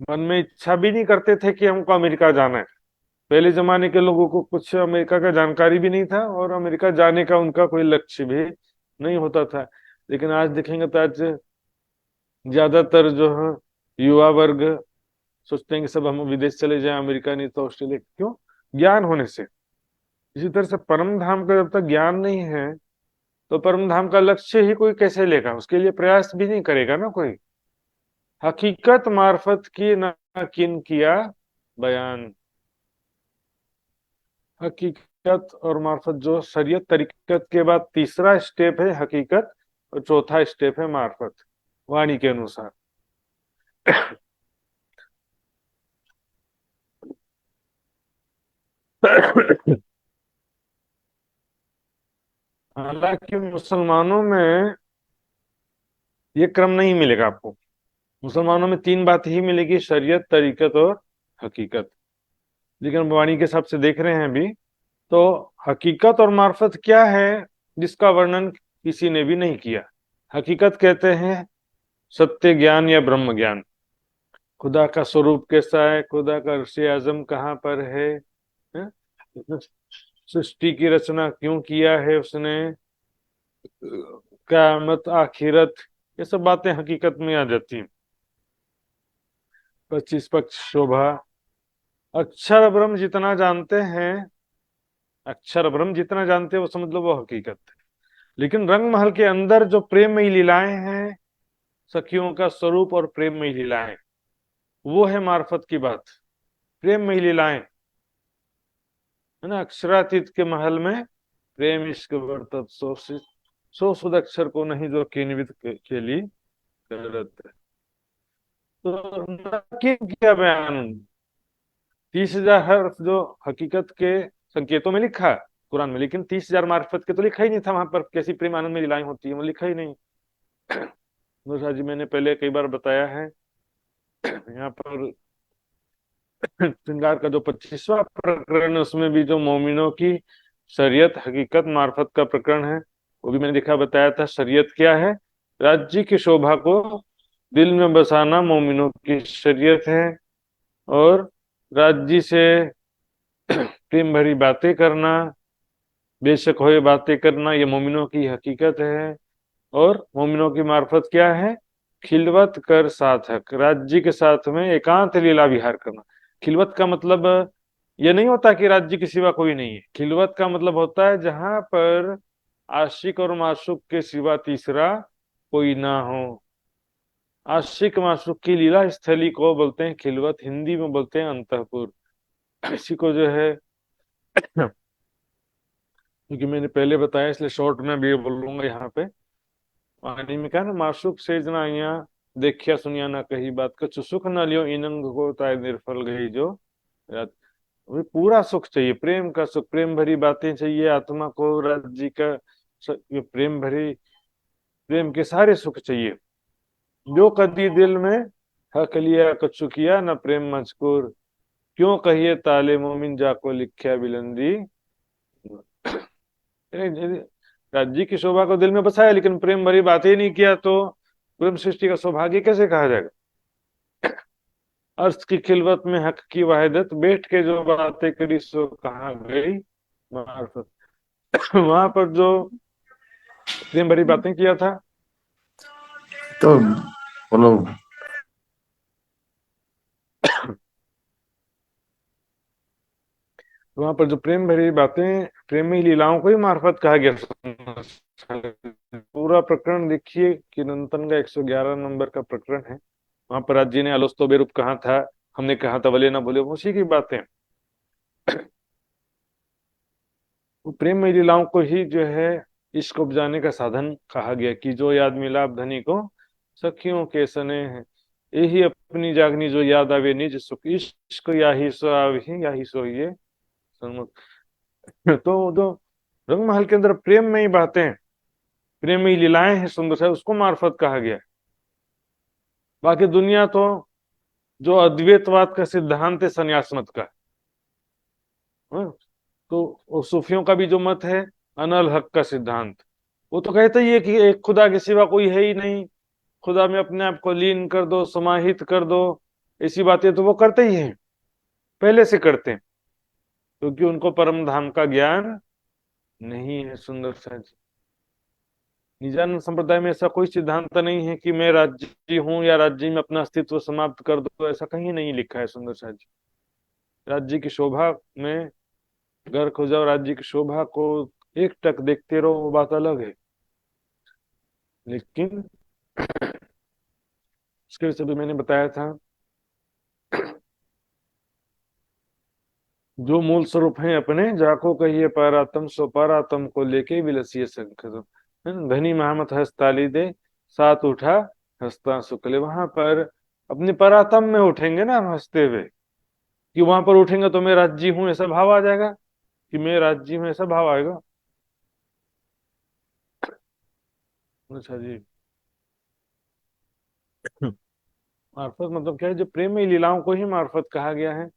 S5: मन में इच्छा भी नहीं करते थे कि हमको अमेरिका जाना है। पहले जमाने के लोगों को कुछ अमेरिका का जानकारी भी नहीं था और अमेरिका जाने का उनका कोई लक्ष्य भी नहीं होता था। लेकिन आज देखेंगे तो आज ज्यादातर जो है युवा वर्ग सोचते हैं कि सब हम विदेश चले जाएं, अमेरिका नहीं तो ऑस्ट्रेलिया। क्यों? ज्ञान होने से। इसी तरह से परम धाम का जब तक ज्ञान नहीं है तो परम धाम का लक्ष्य ही कोई कैसे लेगा, उसके लिए प्रयास भी नहीं करेगा ना कोई। हकीकत मार्फत की ना किन किया बयान। हकीकत और मार्फत, जो शरीयत तरीकत के बाद तीसरा स्टेप है हकीकत और चौथा स्टेप है मार्फत, वाणी के अनुसार। हालांकि मुसलमानों में ये क्रम नहीं मिलेगा आपको। मुसलमानों में 3 बात ही मिलेगी, शरीयत, तरीकत और हकीकत। लेकिन वाणी के हिसाब से देख रहे हैं अभी, तो हकीकत और मार्फत क्या है जिसका वर्णन किसी ने भी नहीं किया। हकीकत कहते हैं सत्य ज्ञान या ब्रह्म ज्ञान। खुदा का स्वरूप कैसा है, खुदा का अर्श आजम कहाँ पर है? सृष्टि की रचना क्यों किया है उसने, क़यामत, आखिरत, ये सब बातें हकीकत में आ जाती हैं। 25 पक्ष शोभा। अक्षर ब्रह्म जितना जानते हैं अक्षर ब्रह्म जितना जानते हो वो समझ लो वो हकीकत है। लेकिन रंग महल के अंदर जो प्रेममयी लीलाएं हैं, सखियों का स्वरूप और प्रेममयी लीलाएं, वो है मार्फत की बात। प्रेममयी लीलाएं है ना, अक्षरातीत के महल में प्रेम इश्क वर्तत सो सुद अक्षर को नहीं जो किन्वित के लिए करत है। तो नकीब क्या बयान, 30,000 हर्फ जो हकीकत के संकेतों में लिखा कुरान में, लेकिन 30,000 मार्फत के तो लिखा ही नहीं था वहां पर कैसी प्रेम आनंद में लीलाएं होती है, वो लिखा ही नहीं। नूर जी मैंने पहले कई बार बताया है, यहाँ पर श्रृंगार का जो 25वां प्रकरण है उसमें भी जो मोमिनों की शरीयत हकीकत मार्फत का प्रकरण है, वो भी मैंने देखा बताया था। शरीयत क्या है? राज्य की शोभा को दिल में बसाना मोमिनों की शरीयत है, और राज्य से प्रेम भरी बातें करना, बेशक हो ये बातें करना, ये मोमिनों की हकीकत है। और मोमिनों की मार्फत क्या है? खिलवत कर साधक, राज्य के साथ में एकांत लीला विहार करना। खिलवत का मतलब ये नहीं होता कि राज्य के सिवा कोई नहीं है। खिलवत का मतलब होता है जहां पर आशिक और माशूक के सिवा तीसरा कोई ना हो। आशिक माशूक की लीला स्थली को बोलते हैं खिलवत, हिंदी में बोलते हैं अंतःपुर। इसी को जो है क्योंकि मैंने पहले बताया इसलिए शॉर्ट में भी बोलूंगा यहाँ पे। वाणी में कहा ना, माशूक सेज ना आइया देखिया सुनिया ना कही बात, कछु सुख न लियो इनंग को ताय निर्फल गई जो रात। वो पूरा सुख चाहिए, प्रेम का सुख, प्रेम भरी बातें चाहिए आत्मा को, राज्य का ये प्रेम भरी, प्रेम के सारे सुख चाहिए। जो कदी दिल में हक लिया कछु किया न प्रेम मजकूर, क्यों कहिए ताले मोमिन जाको लिखिया बिलंदी। राज्य की शोभा को दिल में बसाया लेकिन प्रेम भरी बातें ही नहीं किया तो प्रेम सृष्टि का सौभाग्य कैसे कहा जाएगा? अर्थ की खिलवत में हक की वाहिदत, बैठ के जो बातें करी सो कहा गई मार्फत। वहां पर जो प्रेम भरी बातें किया था,
S6: तो बोलो।
S5: वहां पर जो प्रेम भरी बातें, प्रेमी लीलाओं को ही मार्फत कहा गया। पूरा प्रकरण देखिए, कीर्तन का 111 नंबर का प्रकरण है। वहां पर आज जी ने अलोस्तो बेरूप कहा था, हमने कहा था बोले ना बोले, उसी की बातें। वो प्रेम में लीलाओं को ही जो है इश्क उपजाने का साधन कहा गया कि जो याद मिलाप धनी को सखियों के सने हैं, यही अपनी जागनी जो याद आवे निज सुख, इश्क या ही सो आवे या ही सो ये सन्मुख। तो जो रंग महल के अंदर प्रेम में ही बातें, प्रेम में ही लीलाएं हैं सुंदर सा, उसको मार्फत कहा गया। बाकी दुनिया तो जो अद्वैतवाद का सिद्धांत है संन्यास मत का, हाँ, तो सूफियों का भी जो मत है अनल हक का सिद्धांत, वो तो कहते ही है कि एक खुदा के सिवा कोई है ही नहीं, खुदा में अपने आप को लीन कर दो, समाहित कर दो। ऐसी बातें तो वो करते ही हैं, पहले से करते हैं, क्योंकि उनको परम धाम का ज्ञान नहीं है। सुंदर सा जी, निजानंद संप्रदाय में ऐसा कोई सिद्धांत नहीं है कि मैं राज्य हूं या राज्य में अपना अस्तित्व समाप्त कर दो, ऐसा कहीं नहीं लिखा है। सुंदर सा जी, राज्य की शोभा में घर खो जाओ, राज्य की शोभा को एक टक देखते रहो, वो बात अलग है। लेकिन उसके विषय भी मैंने बताया था, जो मूल स्वरूप है अपने जाको कहिए पारातम, सो पारातम को लेके विलसिए शंकर। धनी महामत हस्ताली दे, साथ उठा हंसता शुक्ल। वहां पर अपने परातम में उठेंगे ना हम हंसते हुए, कि वहां पर उठेंगे तो मैं राज्य हूं ऐसा भाव आ जाएगा, कि मैं राज्य हूं ऐसा भाव आएगा। अच्छा जी, मार्फत मतलब क्या है? जो प्रेम में लीलाओं को ही मार्फत कहा गया है।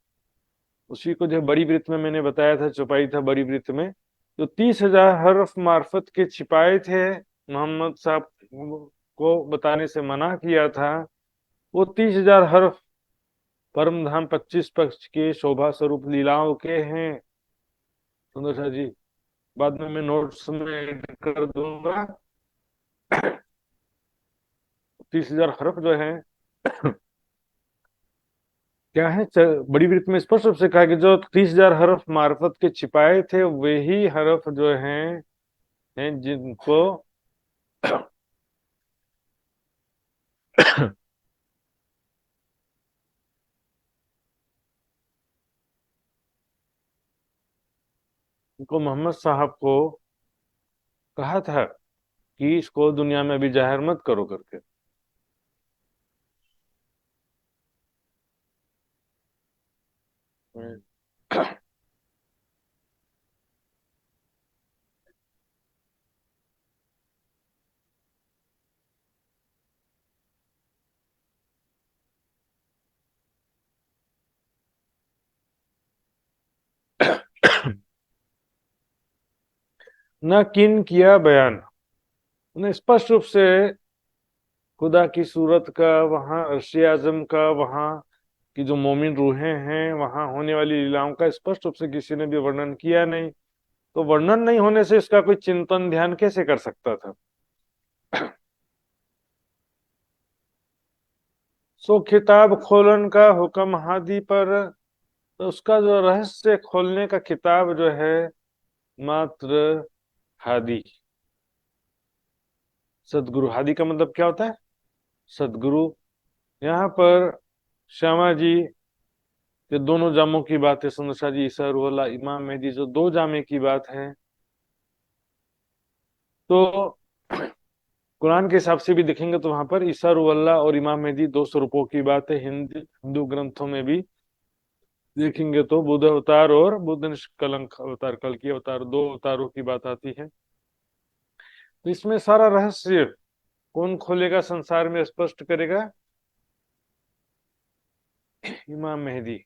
S5: उसी को जो बड़ी वृत्त में मैंने बताया था, छुपाई था बड़ी वृत्त में, जो 30,000 हर्फ मार्फत के छिपाए थे, मोहम्मद साहब को बताने से मना किया था। वो 30,000 हर्फ परम धाम 25 पक्ष के शोभा स्वरूप लीलाओं के हैं। सुंदर सा जी, बाद में मैं नोट्स में ऐड कर दूंगा। 30,000 हर्फ जो है क्या है, बड़ी वृत्त में स्पष्ट रूप से कहा कि जो 30,000 हरफ मार्फत के छिपाए थे वही हरफ जो हैं जिनको मोहम्मद साहब को कहा था कि इसको दुनिया में अभी जाहिर मत करो करके। न किन किया बयान, उन्हें स्पष्ट रूप से खुदा की सूरत का, वहां अर्श आजम का, वहां की जो मोमिन रूहें हैं, वहां होने वाली लीलाओं का स्पष्ट रूप से किसी ने भी वर्णन किया नहीं। तो वर्णन नहीं होने से इसका कोई चिंतन ध्यान कैसे कर सकता था। सो खिताब खोलन का हुक्म हादी पर, तो उसका जो रहस्य खोलने का किताब जो है मात्र हादी, सदगुरु। हादी का मतलब क्या होता है? सदगुरु। यहाँ पर श्यामा जी के दोनों जामों की बात है, सुंदर शाह जी, ईसा रूह अल्लाह, इमाम मेहदी, जो दो जामे की बात है। तो कुरान के हिसाब से भी देखेंगे तो वहां पर ईसा रूह अल्लाह और इमाम मेहदी दो स्वरूपों की बात है। हिंदू ग्रंथों में भी देखेंगे तो बुद्ध अवतार और बुद्ध निष्कलंक अवतार, कल की अवतार, दो अवतारों की बात आती है। तो इसमें सारा रहस्य कौन खोलेगा, संसार में स्पष्ट करेगा? इमाम मेहदी।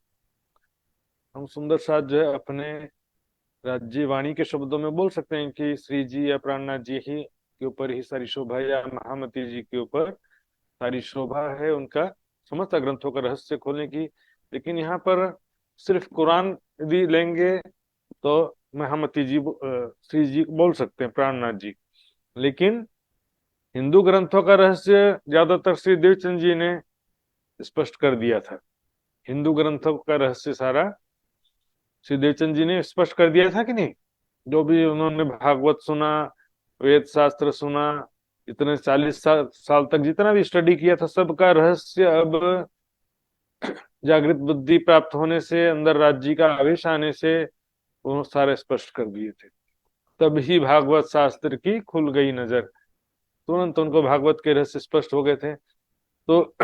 S5: हम सुंदर साथ जो है अपने राज्य वाणी के शब्दों में बोल सकते हैं कि श्री जी या प्राणनाथ जी ही के ऊपर ही सारी शोभा, या महामती जी के ऊपर सारी शोभा है उनका समस्त ग्रंथों का रहस्य खोलने की। लेकिन यहाँ पर सिर्फ कुरान यदि लेंगे तो महामती जी श्री जी बोल सकते हैं, प्राणनाथ जी। लेकिन हिंदू ग्रंथों का रहस्य ज्यादातर श्री देवचंद जी ने स्पष्ट कर दिया था। हिंदू ग्रंथों का रहस्य सारा श्री देवचंद जी ने स्पष्ट कर दिया था कि नहीं? जो भी उन्होंने भागवत सुना, वेद शास्त्र सुना, इतने 40 साल तक जितना भी स्टडी किया था, सबका रहस्य अब जागृत बुद्धि प्राप्त होने से, अंदर राज्य का आवेश आने से वो सारे स्पष्ट कर दिए थे। तभी भागवत शास्त्र की खुल गई नजर, तुरंत उनको भागवत के रहस्य स्पष्ट हो गए थे। तो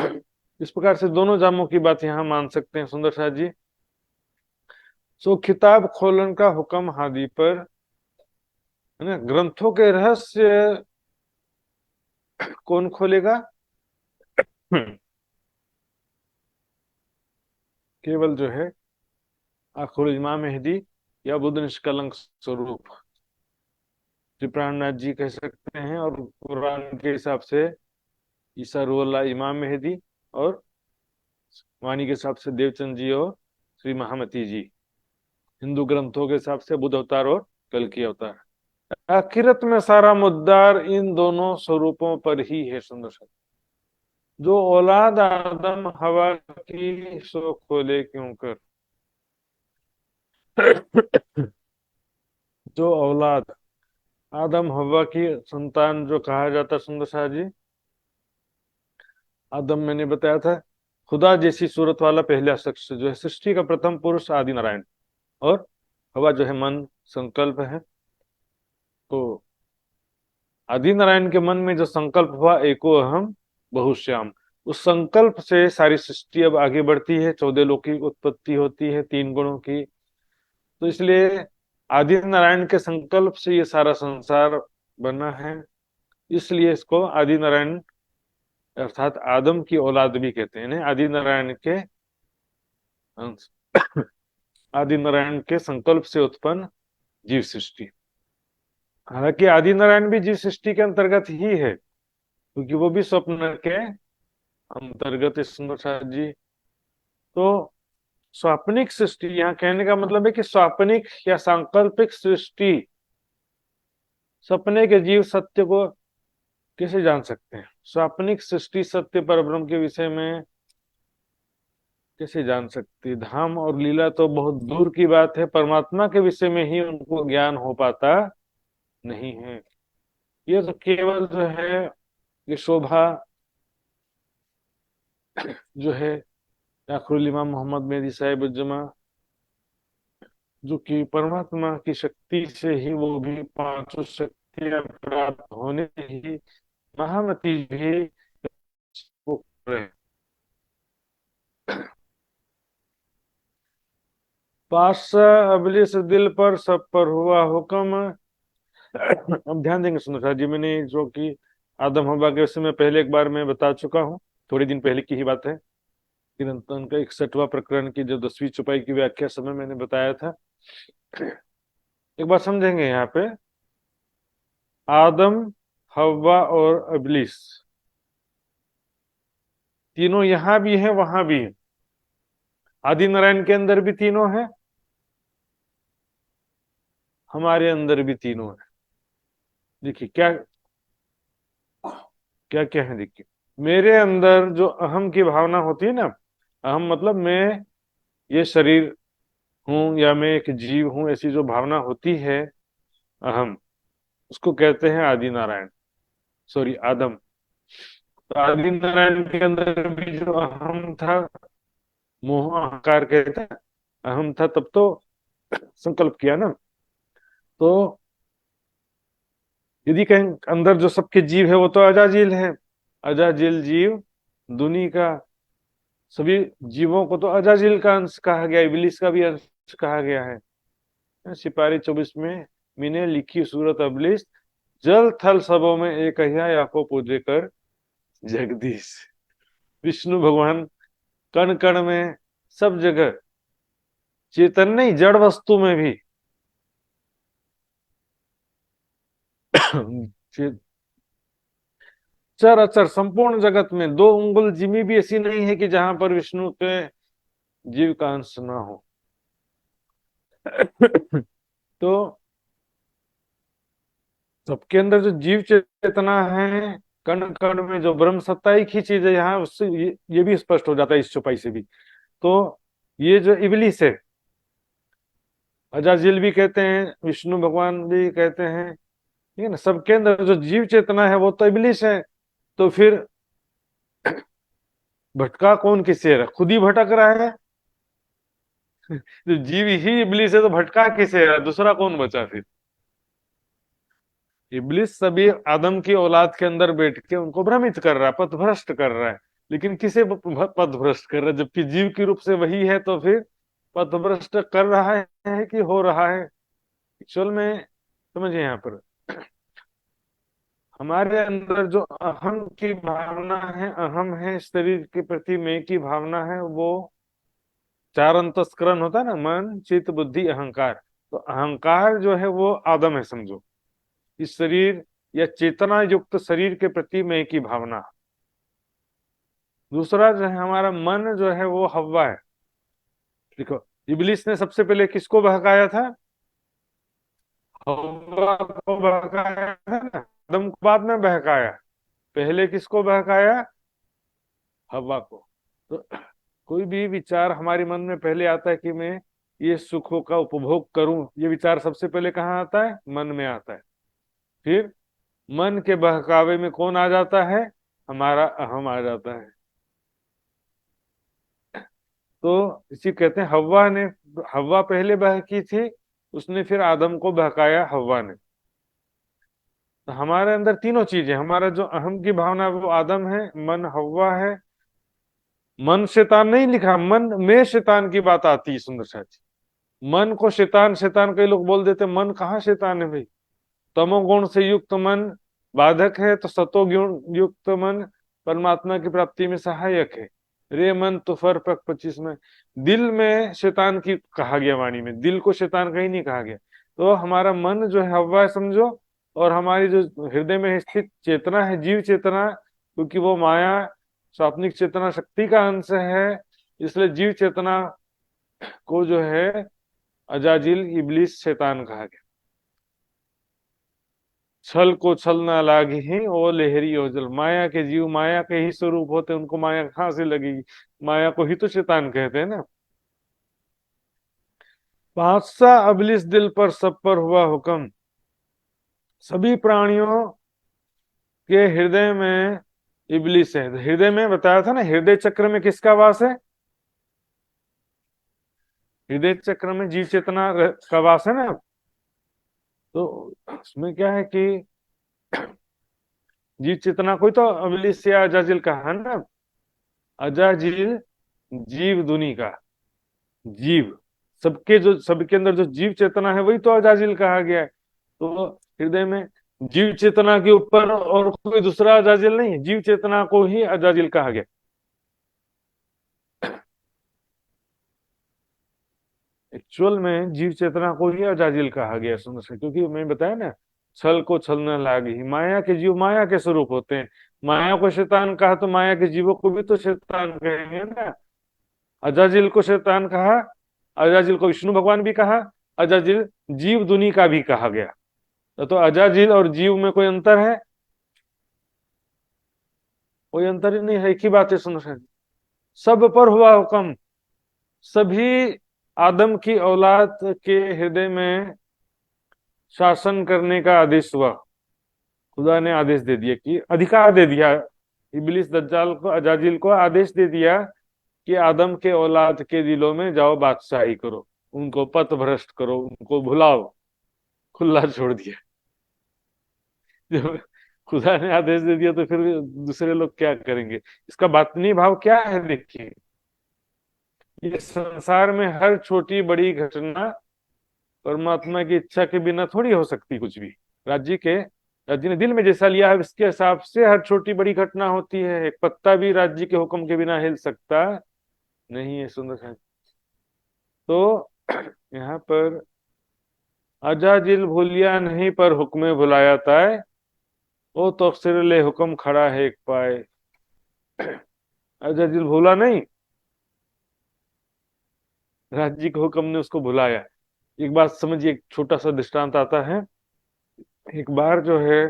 S5: इस प्रकार से दोनों जामों की बात यहाँ मान सकते हैं सुंदर शाह जी। सो खिताब खोलन का हुक्म हादी पर, है ना, ग्रंथों के रहस्य कौन खोलेगा? केवल जो है आखिर इमाम मेहदी या बुद्ध निष्कलंक स्वरूप श्री प्राणनाथ जी कह सकते हैं, और कुरान के हिसाब से ईसा रूह अल्लाह, इमाम मेहदी, और वाणी के हिसाब से देवचंद जी और श्री महामती जी। हिंदू ग्रंथों के हिसाब से बुद्ध अवतार और कल की अवतार। आखिरत में सारा मुद्दार इन दोनों स्वरूपों पर ही है सुंदर सा। जो औलाद आदम हवा की सो खोले क्यों कर। जो औलाद आदम हवा की संतान जो कहा जाता सुंदर शाह जी, आदम मैंने बताया था खुदा जैसी सूरत वाला पहला शख्स जो है, सृष्टि का प्रथम पुरुष आदि नारायण, और हवा जो है मन संकल्प है। तो आदि नारायण के मन में जो संकल्प हुआ, एको अहम बहुश्याम, उस संकल्प से सारी सृष्टि अब आगे बढ़ती है। 14 लोक की उत्पत्ति होती है 3 गुणों की। तो इसलिए आदि नारायण के संकल्प से ये सारा संसार बना है। इसलिए इसको आदि नारायण अर्थात आदम की औलाद भी कहते हैं। आदि नारायण के अंश, आदि नारायण के संकल्प से उत्पन्न जीव सृष्टि। हालांकि आदि नारायण भी जीव सृष्टि के अंतर्गत ही है, क्योंकि वो भी स्वप्न के अंतर्गत है सुंदर शाह जी। तो स्वाप्निक सृष्टि, यहाँ कहने का मतलब है कि स्वाप्निक या सांकल्पिक सृष्टि, सपने के जीव सत्य को कैसे जान सकते हैं? स्वाप्निक सृष्टि सत्य परब्रह्म के विषय में कैसे जान सकती? धाम और लीला तो बहुत दूर की बात है, परमात्मा के विषय में ही उनको ज्ञान हो पाता नहीं है। ये तो केवल जो है ये शोभा जो है आखिरुल इमाम मोहम्मद मेहदी साहिब उज्जमा, जो कि परमात्मा की शक्ति से ही, वो भी पांचों शक्तियां प्राप्त होने ही महामती भी वो कर रहे हैं। पातशाह अबलिस दिल पर सब पर हुआ हुक्म। अब ध्यान देंगे सुंदर जी, मैंने जो कि आदम हवा के विषय में पहले एक बार मैं बता चुका हूँ, थोड़े दिन पहले की ही बात है। चिरंतन का 61वां प्रकरण की जो 10वीं चौपाई की व्याख्या समय मैंने बताया था। एक बार समझेंगे यहाँ पे, आदम, हव्वा और इब्लिस तीनों यहां भी हैं, वहां भी हैं। आदि नारायण के अंदर भी तीनों हैं, हमारे अंदर भी तीनों हैं। देखिए क्या क्या क्या है। देखिए, मेरे अंदर जो अहम की भावना होती है ना, अहम मतलब मैं ये शरीर हूं या मैं एक जीव हूं, ऐसी जो भावना होती है अहम, उसको कहते हैं आदि नारायण, सॉरी आदम। तो आदि नारायण के अंदर भी जो अहम था, मोह अहंकार कहते हैं, अहम था, तब तो संकल्प किया ना। तो यदि कहीं अंदर जो सबके जीव है वो तो अजाजिल है, अजाजिल जीव दुनी का, सभी जीवों को तो अजाजिल का अंश कहा गया, इबलीस का भी अंश कहा गया है। सिपाही 24 में मैंने लिखी सूरत अबलिस, जल थल सबों में एक हिया याको पूजे कर जगदीश। विष्णु भगवान कण कण में, सब जगह, चेतन नहीं जड़ वस्तु में भी चर अचर संपूर्ण जगत में 2 उंगल जिमी भी ऐसी नहीं है कि जहां पर विष्णु के जीव का अंश ना हो। तो सबके अंदर जो जीव चेतना है, कण कण में जो ब्रह्म सत्ता एक ही चीज है, यहाँ उससे ये भी स्पष्ट हो जाता है इस चौपाई से भी। तो ये जो इबलीस है, अजाजिल भी कहते हैं, विष्णु भगवान भी कहते हैं, ठीक है ना, सबके अंदर जो जीव चेतना है वो तो इबलीस है। तो फिर भटका कौन किसे रहा? खुद ही भटक रहा है। जो जीव ही इबलीस है तो भटका किसे रहा? दूसरा कौन बचा फिर? इब्लिस सभी आदम की औलाद के अंदर बैठ के उनको भ्रमित कर रहा है, पथभ्रष्ट कर रहा है। लेकिन किसे पथभ्रष्ट कर रहा है? जबकि जीव के रूप से वही है, तो फिर पथभ्रष्ट कर रहा है कि हो रहा है? एक्चुअल में समझिए, यहाँ पर हमारे अंदर जो अहम की भावना है, अहम है शरीर के प्रति, मैं की भावना है, वो 4 अंतस्करण होता है ना, मन चित्त बुद्धि अहंकार। तो अहंकार जो है वो आदम है, समझो। इस शरीर या चेतना युक्त शरीर के प्रति मैं की भावना। दूसरा जो है हमारा मन, जो है वो हव्वा है। देखो, इब्लिस ने सबसे पहले किसको बहकाया था? हव्वा को बहकाया था ना। आदम को बाद में बहकाया, पहले किसको बहकाया? हव्वा को। तो कोई भी विचार हमारे मन में पहले आता है कि मैं ये सुखों का उपभोग करूं, ये विचार सबसे पहले कहाँ आता है? मन में आता है। फिर मन के बहकावे में कौन आ जाता है? हमारा अहम आ जाता है। तो इसी कहते हैं, हव्वा पहले बहकी थी, उसने फिर आदम को बहकाया, हव्वा ने। तो हमारे अंदर तीनों चीजें, हमारा जो अहम की भावना वो आदम है, मन हव्वा है। मन शैतान नहीं लिखा, मन में शैतान की बात आती है सुंदर साथी। मन को शैतान शैतान कई लोग बोल देते, मन कहाँ शैतान है भाई? तमोगुण से युक्त मन बाधक है, तो सतोगुण युक्त मन परमात्मा की प्राप्ति में सहायक है। रे मन तो फर पक 25 में दिल में शैतान की कहा गया, वाणी में दिल को शैतान कहीं नहीं कहा गया। तो हमारा मन जो है हवा है, समझो। और हमारी जो हृदय में स्थित चेतना है, जीव चेतना, क्योंकि वो माया स्वाप्निक चेतना शक्ति का अंश है, इसलिए जीव चेतना को जो है अजाजिल इब्लिस शैतान कहा गया। छल को छल ना लागे ही ओ लहरी ओ जल। माया के जीव माया के ही स्वरूप होते, उनको माया कहाँ से लगेगी? माया को ही तो शैतान कहते हैं ना। बादशाह अबलिस दिल पर सब पर हुआ हुक्म। सभी प्राणियों के हृदय में इबलिस है। हृदय में बताया था ना, हृदय चक्र में किसका वास है? हृदय चक्र में जीव चेतना का वास है ना। तो उसमें क्या है कि जीव चेतना कोई तो अबलिस या अजाजिल का है ना। अजाजिल जीव दुनी का जीव, सबके अंदर जो जीव चेतना है वही तो अजाजिल कहा गया है। तो हृदय में जीव चेतना के ऊपर और कोई दूसरा अजाजिल नहीं है, जीव चेतना को ही अजाजिल कहा गया। एक्चुअल में जीव चेतना को ही अजाजिल कहा गया सुंदर से, क्योंकि मैं बताया ना, छल को छल न लागी। माया के जीव माया के स्वरूप होते हैं। माया को शैतान कहा तो माया के जीवों को भी तो शैतान कहेंगे ना। अजाजिल को शैतान कहा, अजाजिल को विष्णु भगवान भी कहा, अजाजिल जीव दुनी का भी कहा गया। तो अजाजिल और जीव में कोई अंतर है? कोई अंतर ही नहीं है, एक ही बात है सुंदर। सब पर हुआ हुक्म। सभी आदम की औलाद के हृदय में शासन करने का आदेश हुआ। खुदा ने आदेश दे दिया, कि अधिकार दे दिया, इबलिस दज्जाल को, अजाजिल को आदेश दे दिया कि आदम के औलाद के दिलों में जाओ बादशाही करो, उनको पथ भ्रष्ट करो, उनको भुलाओ। खुला छोड़ दिया। जब खुदा ने आदेश दे दिया तो फिर दूसरे लोग क्या करेंगे? इसका बातनी भाव क्या है? देखिए, ये संसार में हर छोटी बड़ी घटना परमात्मा की इच्छा के बिना थोड़ी हो सकती। कुछ भी राज्य ने दिल में जैसा लिया है इसके हिसाब से हर छोटी बड़ी घटना होती है। एक पत्ता भी राज्य के हुक्म के बिना हिल सकता नहीं है सुंदर सा। तो यहाँ पर अजाजिल भूलिया नहीं पर हुक्मे भुलाया ताय, ओ तो अक्सर ले हुक्म खड़ा है एक पाए। अजाजिल भूला नहीं, राज्य के हुक्म ने उसको भुलाया। एक बात समझिए, एक छोटा सा दृष्टांत आता है। एक बार जो है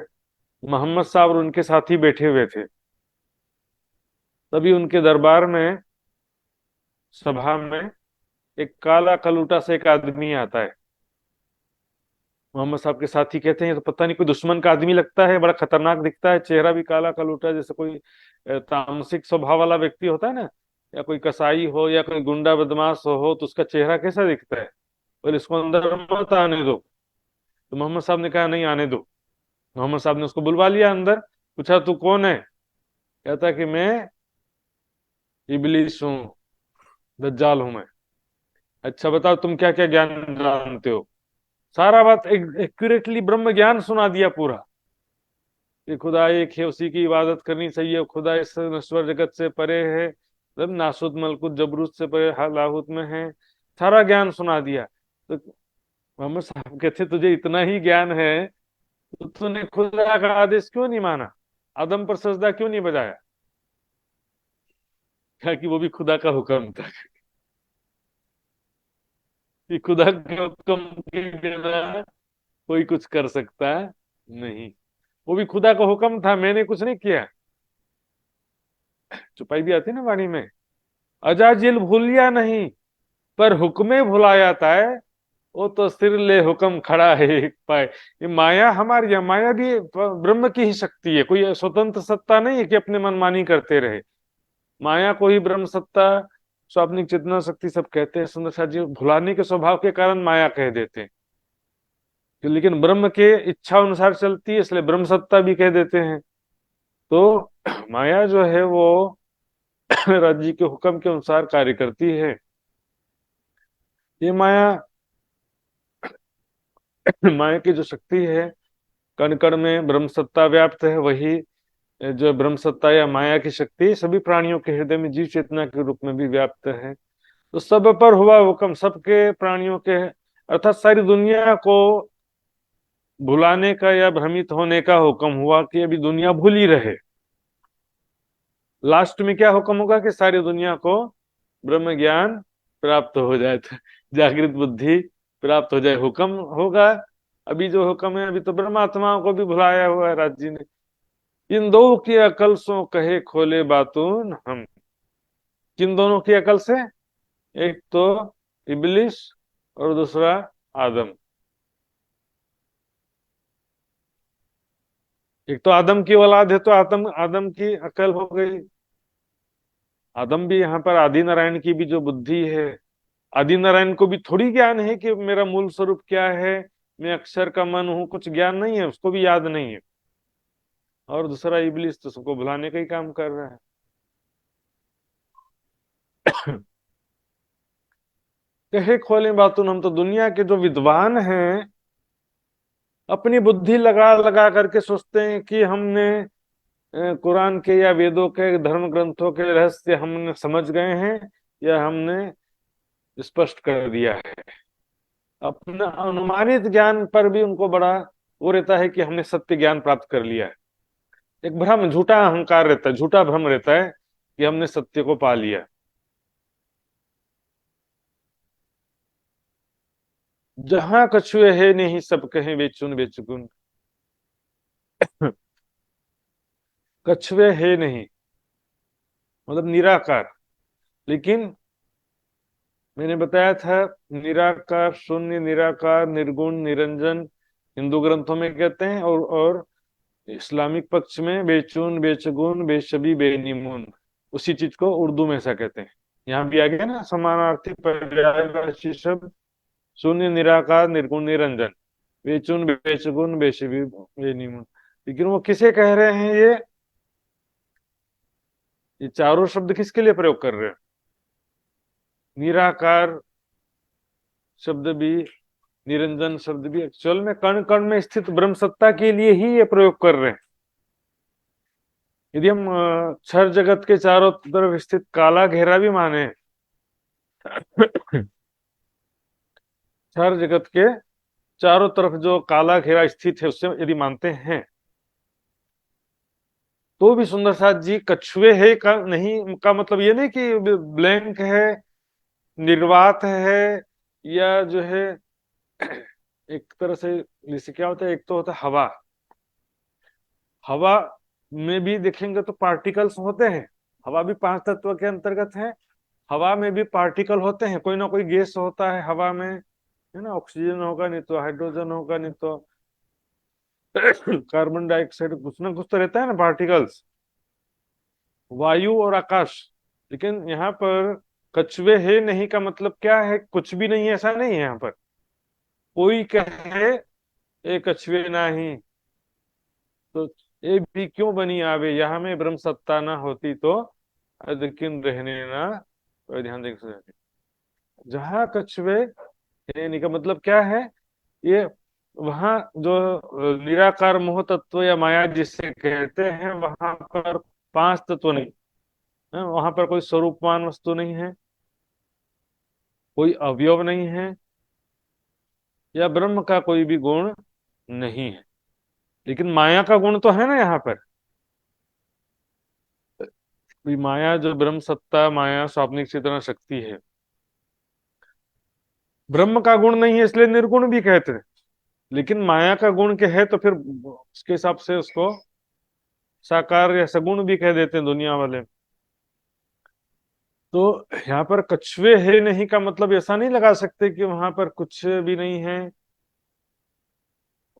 S5: मोहम्मद साहब और उनके साथी बैठे हुए थे, तभी उनके दरबार में, सभा में, एक काला कलूटा से एक आदमी आता है। मोहम्मद साहब के साथी कहते हैं, ये तो पता नहीं कोई दुश्मन का आदमी लगता है, बड़ा खतरनाक दिखता है, चेहरा भी काला कलूटा, जैसे कोई तामसिक स्वभाव वाला व्यक्ति होता है ना, या कोई कसाई हो या कोई गुंडा बदमाश हो तो उसका चेहरा कैसा दिखता है। बोले इसको अंदर मत आने दो। तो मोहम्मद साहब ने कहा नहीं आने दो। मोहम्मद साहब ने उसको बुलवा लिया अंदर, पूछा तू कौन है? कहता कि मैं इबलीस हूँ, दज्जाल हूं मैं। अच्छा बताओ तुम क्या क्या ज्ञान जानते हो? सारा बात एक्यूरेटली ब्रह्म ज्ञान सुना दिया पूरा, कि खुदा एक है, उसी की इबादत करनी चाहिए, खुदा इस नश्वर जगत से परे है, मतलब नासुद मलकुत जबरूत से परे लाहुत में है। सारा ज्ञान सुना दिया। तो मोहम्मद साहब कहते तुझे इतना ही ज्ञान है तो तूने खुदा का आदेश क्यों नहीं माना? आदम पर सजदा क्यों नहीं बजाया? क्या कि वो भी खुदा का हुक्म था, कि खुदा के हुक्म के बिना कोई कुछ कर सकता नहीं। वो भी खुदा का हुक्म था, मैंने कुछ नहीं किया। चुपाई भी आती ना वाणी में। अजाजिल भूलिया नहीं पर हुक्मे भुलाया ताय, वो तो सिर ले हुक्म खड़ा है एक पाए। ये माया हमारी है, माया भी ब्रह्म की ही शक्ति है, कोई स्वतंत्र सत्ता नहीं है कि अपने मनमानी करते रहे। माया को ही ब्रह्म सत्ता, स्वाप्निक चेतना शक्ति सब कहते हैं। सुंदर सा जी भुलाने के स्वभाव के कारण माया कह देते हैं, लेकिन ब्रह्म के इच्छा अनुसार चलती है इसलिए ब्रह्म सत्ता भी कह देते हैं। तो माया जो है वो राज्य के हुक्म के अनुसार कार्य करती है। ये माया माया की जो शक्ति है, कण कण में ब्रह्म सत्ता व्याप्त है। वही जो ब्रह्म सत्ता या माया की शक्ति सभी प्राणियों के हृदय में जीव चेतना के रूप में भी व्याप्त है। तो सब पर हुआ हुक्म, सबके प्राणियों के, अर्थात सारी दुनिया को भुलाने का या भ्रमित होने का हुक्म हुआ, कि अभी दुनिया भूली रहे। लास्ट में क्या हुक्म होगा? कि सारी दुनिया को ब्रह्म ज्ञान प्राप्त हो जाए, जागृत बुद्धि प्राप्त हो जाए, हुक्म होगा। अभी जो हुक्म है, अभी तो ब्रह्मात्माओं को भी भुलाया हुआ है राज जी ने। इन दो की अकल सो कहे खोले बातून हम। किन दोनों की अकल से? एक तो इबलिस और दूसरा आदम। एक तो आदम की औलाद है तो आदम आदम की अकल हो गई। आदम भी यहाँ पर आदि नारायण की भी जो बुद्धि है, आदि नारायण को भी थोड़ी ज्ञान है कि मेरा मूल स्वरूप क्या है, मैं अक्षर का मन हूं, कुछ ज्ञान नहीं है, उसको भी याद नहीं है। और दूसरा इबलिस तो सबको भुलाने का ही काम कर रहा है। कहे खोले बातून हम, तो दुनिया के जो विद्वान हैं अपनी बुद्धि लगा लगा करके सोचते हैं कि हमने कुरान के या वेदों के धर्म ग्रंथों के रहस्य हमने समझ गए हैं या हमने स्पष्ट कर दिया है। अपना अनुमानित ज्ञान पर भी उनको बड़ा वो रहता है कि हमने सत्य ज्ञान प्राप्त कर लिया है। एक भ्रम, झूठा अहंकार रहता है, झूठा भ्रम रहता है कि हमने सत्य को पा लिया। जहां कछुए है नहीं सब कहें बेचुन बेचुन। कछुए है नहीं मतलब निराकार, लेकिन मैंने बताया था निराकार, शून्य, निराकार, निर्गुण, निरंजन हिंदू ग्रंथों में कहते हैं, और इस्लामिक पक्ष में बेचून, बेचगुन, बेशबी, बेनिमून, उसी चीज को उर्दू में ऐसा कहते हैं। यहाँ भी आ गया ना समानार्थी पर्यायवाची शब्द, शून्य, निराकार, निर्गुण, निरंजन, बेचून, बेचगुन, बेशबी, बेनिमून। लेकिन वो किसे कह रहे हैं? ये चारों शब्द किसके लिए प्रयोग कर रहे हैं? निराकार शब्द भी, निरंजन शब्द भी एक्चुअल में कण कण में स्थित ब्रह्म सत्ता के लिए ही ये प्रयोग कर रहे हैं। यदि हम क्षर जगत के चारों तरफ स्थित काला घेरा भी माने, क्षर जगत के चारों तरफ जो काला घेरा स्थित है उससे यदि मानते हैं, तो भी सुंदर साथ जी कछुए है का नहीं का मतलब ये नहीं कि ब्लैंक है, निर्वात है, या जो है एक तरह से जैसे क्या होता है, एक तो होता है हवा। हवा में भी देखेंगे तो पार्टिकल्स होते हैं। हवा भी 5 तत्व के अंतर्गत है। हवा में भी पार्टिकल होते हैं, कोई ना कोई गैस होता है हवा में, है ना। ऑक्सीजन होगा, नहीं तो हाइड्रोजन होगा, नहीं तो कार्बन डाइऑक्साइड, कुछ ना कुछ तो रहता है ना पार्टिकल्स, वायु और आकाश। लेकिन यहाँ पर कछुए है नहीं का मतलब क्या है? कुछ भी नहीं है ऐसा नहीं है। यहाँ पर कोई कहे ए कछुए नाही, तो ये भी क्यों बनी आवे, यहाँ में ब्रह्म सत्ता ना होती तो अदकिन रहने ना। और ध्यान देख, जहाँ कछुए है नहीं का मतलब क्या है? ये वहां जो निराकार मोह तत्व या माया जिसे कहते हैं, वहां पर 5 तत्व नहीं है। वहां पर कोई स्वरूपमान वस्तु नहीं है, कोई अवयव नहीं है, या ब्रह्म का कोई भी गुण नहीं है। लेकिन माया का गुण तो है ना यहाँ पर। माया जो ब्रह्म सत्ता, माया स्वाप्निक चेतना शक्ति है, ब्रह्म का गुण नहीं है इसलिए निर्गुण भी कहते हैं। लेकिन माया का गुण के है तो फिर उसके हिसाब से उसको साकार या सगुण भी कह देते हैं दुनिया वाले। तो यहाँ पर कछुए है नहीं का मतलब ऐसा नहीं लगा सकते कि वहां पर कुछ भी नहीं है।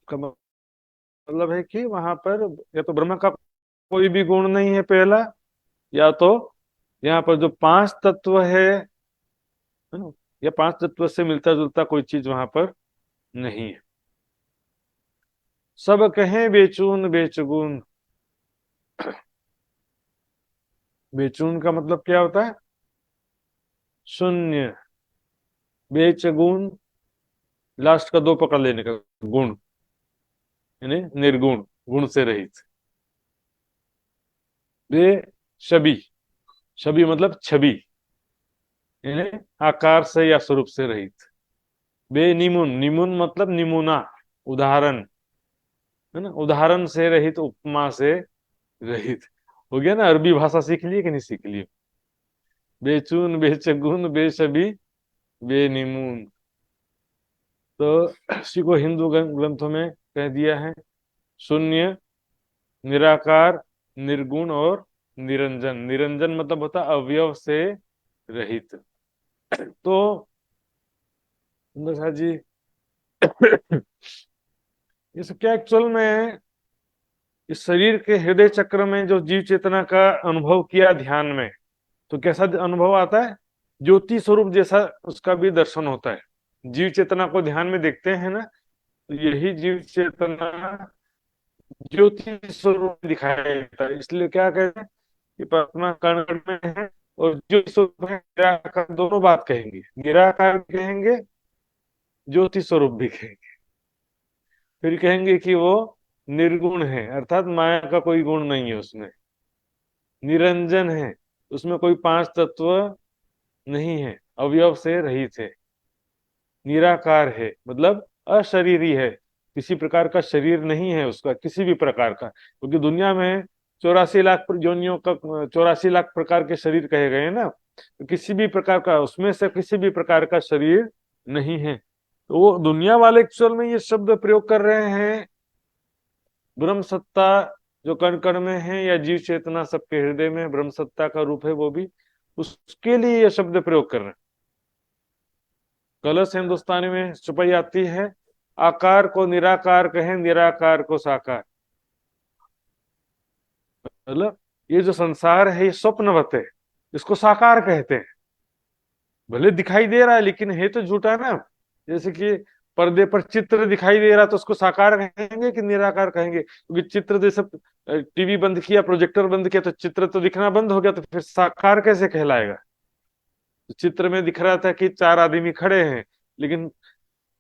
S5: का मतलब है कि वहां पर या तो ब्रह्म का कोई भी गुण नहीं है पहला, या तो यहाँ पर जो 5 तत्व है ना, या 5 तत्व से मिलता जुलता कोई चीज वहां पर नहीं है। सब कहें बेचून बेचगुन। बेचून का मतलब क्या होता है? शून्य। बेचगुन लास्ट का 2 पकड़ लेने का, गुण यानी निर्गुण, गुण से रहित। बेछबी, छवि मतलब छवि यानी आकार से या स्वरूप से रहित। बेनिमुन, निमुन मतलब निमुना, उदाहरण, है ना, उदाहरण से रहित, उपमा से रहित। हो गया ना। अरबी भाषा सीख लिए कि नहीं सीख लिए? बेचून, बेचगुन, बेछबी, बेनिमून। तो इसी को हिंदू ग्रंथों में कह दिया है शून्य, निराकार, निर्गुण और निरंजन। निरंजन मतलब होता अवयव से रहित। तो सुंदर साथ जी इस क्या एक्चुअल में इस शरीर के हृदय चक्र में जो जीव चेतना का अनुभव किया ध्यान में, तो कैसा अनुभव आता है? ज्योति स्वरूप जैसा उसका भी दर्शन होता है। जीव चेतना को ध्यान में देखते हैं ना, तो यही जीव चेतना ज्योति स्वरूप दिखाई देता है। इसलिए क्या कहते हैं कि परमात्मा कण कण में है और ज्योति स्वरूप है। निराकार दोनों बात कहेंगे, निराकार भी कहेंगे, ज्योति स्वरूप भी कहेंगे। फिर कहेंगे कि वो निर्गुण है, अर्थात माया का कोई गुण नहीं है उसमें। निरंजन है, उसमें कोई पांच तत्व नहीं है, अवयव से रहित है। निराकार है मतलब अशरीरी है, किसी प्रकार का शरीर नहीं है उसका, किसी भी प्रकार का। क्योंकि दुनिया में 84 लाख योनियों का 84 लाख प्रकार के शरीर कहे गए हैं ना, तो किसी भी प्रकार का, उसमें से किसी भी प्रकार का शरीर नहीं है। तो वो दुनिया वाले एक्चुअल में ये शब्द प्रयोग कर रहे हैं ब्रह्म सत्ता जो कण कण में है, या जीव चेतना सबके हृदय में ब्रह्म सत्ता का रूप है, वो भी उसके लिए ये शब्द प्रयोग कर रहे हैं। कलश हिंदुस्तानी में छुपाई आती है, आकार को निराकार कहें, निराकार को साकार। मतलब ये जो संसार है ये स्वप्नवत है, इसको साकार कहते हैं। भले दिखाई दे रहा है लेकिन है तो झूठा ना। जैसे कि पर्दे पर चित्र दिखाई दे रहा तो उसको साकार कहेंगे कि निराकार कहेंगे? क्योंकि चित्र जैसे टीवी बंद किया, प्रोजेक्टर बंद किया, तो चित्र तो दिखना बंद हो गया, तो फिर साकार कैसे कहलाएगा? चित्र में दिख रहा था कि 4 आदमी खड़े हैं, लेकिन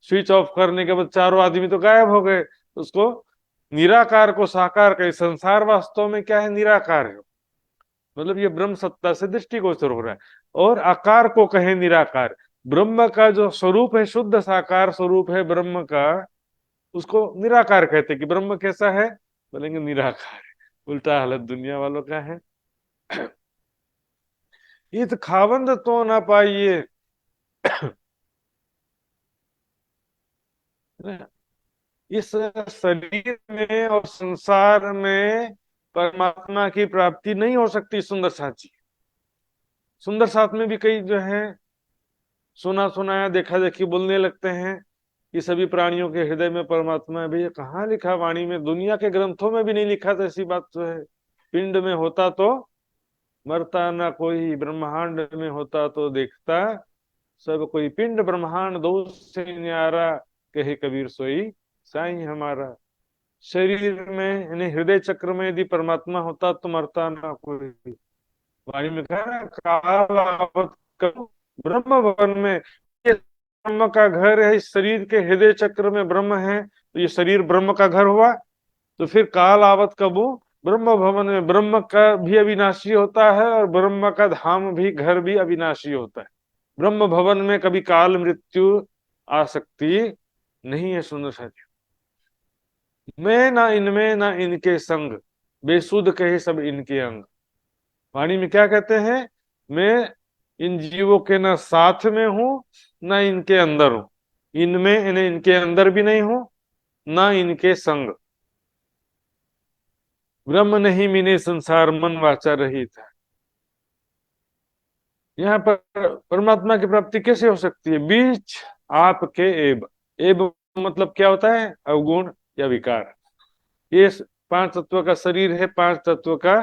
S5: स्विच ऑफ करने के बाद चारों आदमी तो गायब हो गए, तो उसको निराकार को साकार कहे। संसार वास्तव में क्या है? निराकार है। मतलब ये ब्रह्म सत्ता से दृष्टिगोचर हो रहा है। और आकार को कहे निराकार, ब्रह्म का जो स्वरूप है, शुद्ध साकार स्वरूप है ब्रह्म का, उसको निराकार कहते हैं। कि ब्रह्म कैसा है? बोलेंगे निराकार है। उल्टा हालत दुनिया वालों का है। इत खावंद तो ना पाइए, इस शरीर में और संसार में परमात्मा की प्राप्ति नहीं हो सकती। सुंदर साथ जी, सुंदर साथ में भी कई जो है सुना सुनाया देखा देखी बोलने लगते हैं कि सभी प्राणियों के हृदय में परमात्मा है। भैया कहाँ लिखा वाणी में? दुनिया के ग्रंथों में भी नहीं लिखा। तो ऐसी बात तो है, पिंड में होता तो मरता ना कोई, ब्रह्मांड में होता तो देखता सब कोई। पिंड ब्रह्मांड दो से न्यारा, कहे कबीर सोई साईं हमारा। शरीर में यानी हृदय चक्र में यदि परमात्मा होता तो मरता ना कोई। वाणी में कहा ना, काल आवत कबू ब्रह्म भवन में। ये ब्रह्म का घर है, इस शरीर के हृदय चक्र में ब्रह्म है, तो ये शरीर ब्रह्म का घर हुआ। तो फिर काल आवत कबू ब्रह्म भवन में, ब्रह्म का भी अविनाशी होता है और ब्रह्म का धाम भी, घर भी अविनाशी होता है। ब्रह्म भवन में कभी काल मृत्यु आ सकती नहीं है। सुंदर साथी, मैं ना इनमें ना इनके संग, बेसुध कहे सब इनके अंग। वाणी में क्या कहते हैं? मैं इन जीवों के ना साथ में हूं ना इनके अंदर हूं। इनमें यानी इनके अंदर भी नहीं हूं, ना इनके संग। ब्रह्म नहीं मिने संसार, मन वाचा रहित है। यहाँ पर परमात्मा की प्राप्ति कैसे हो सकती है? बीच आपके एब। एब मतलब क्या होता है? अवगुण या विकार। ये 5 तत्व का शरीर है, 5 तत्व का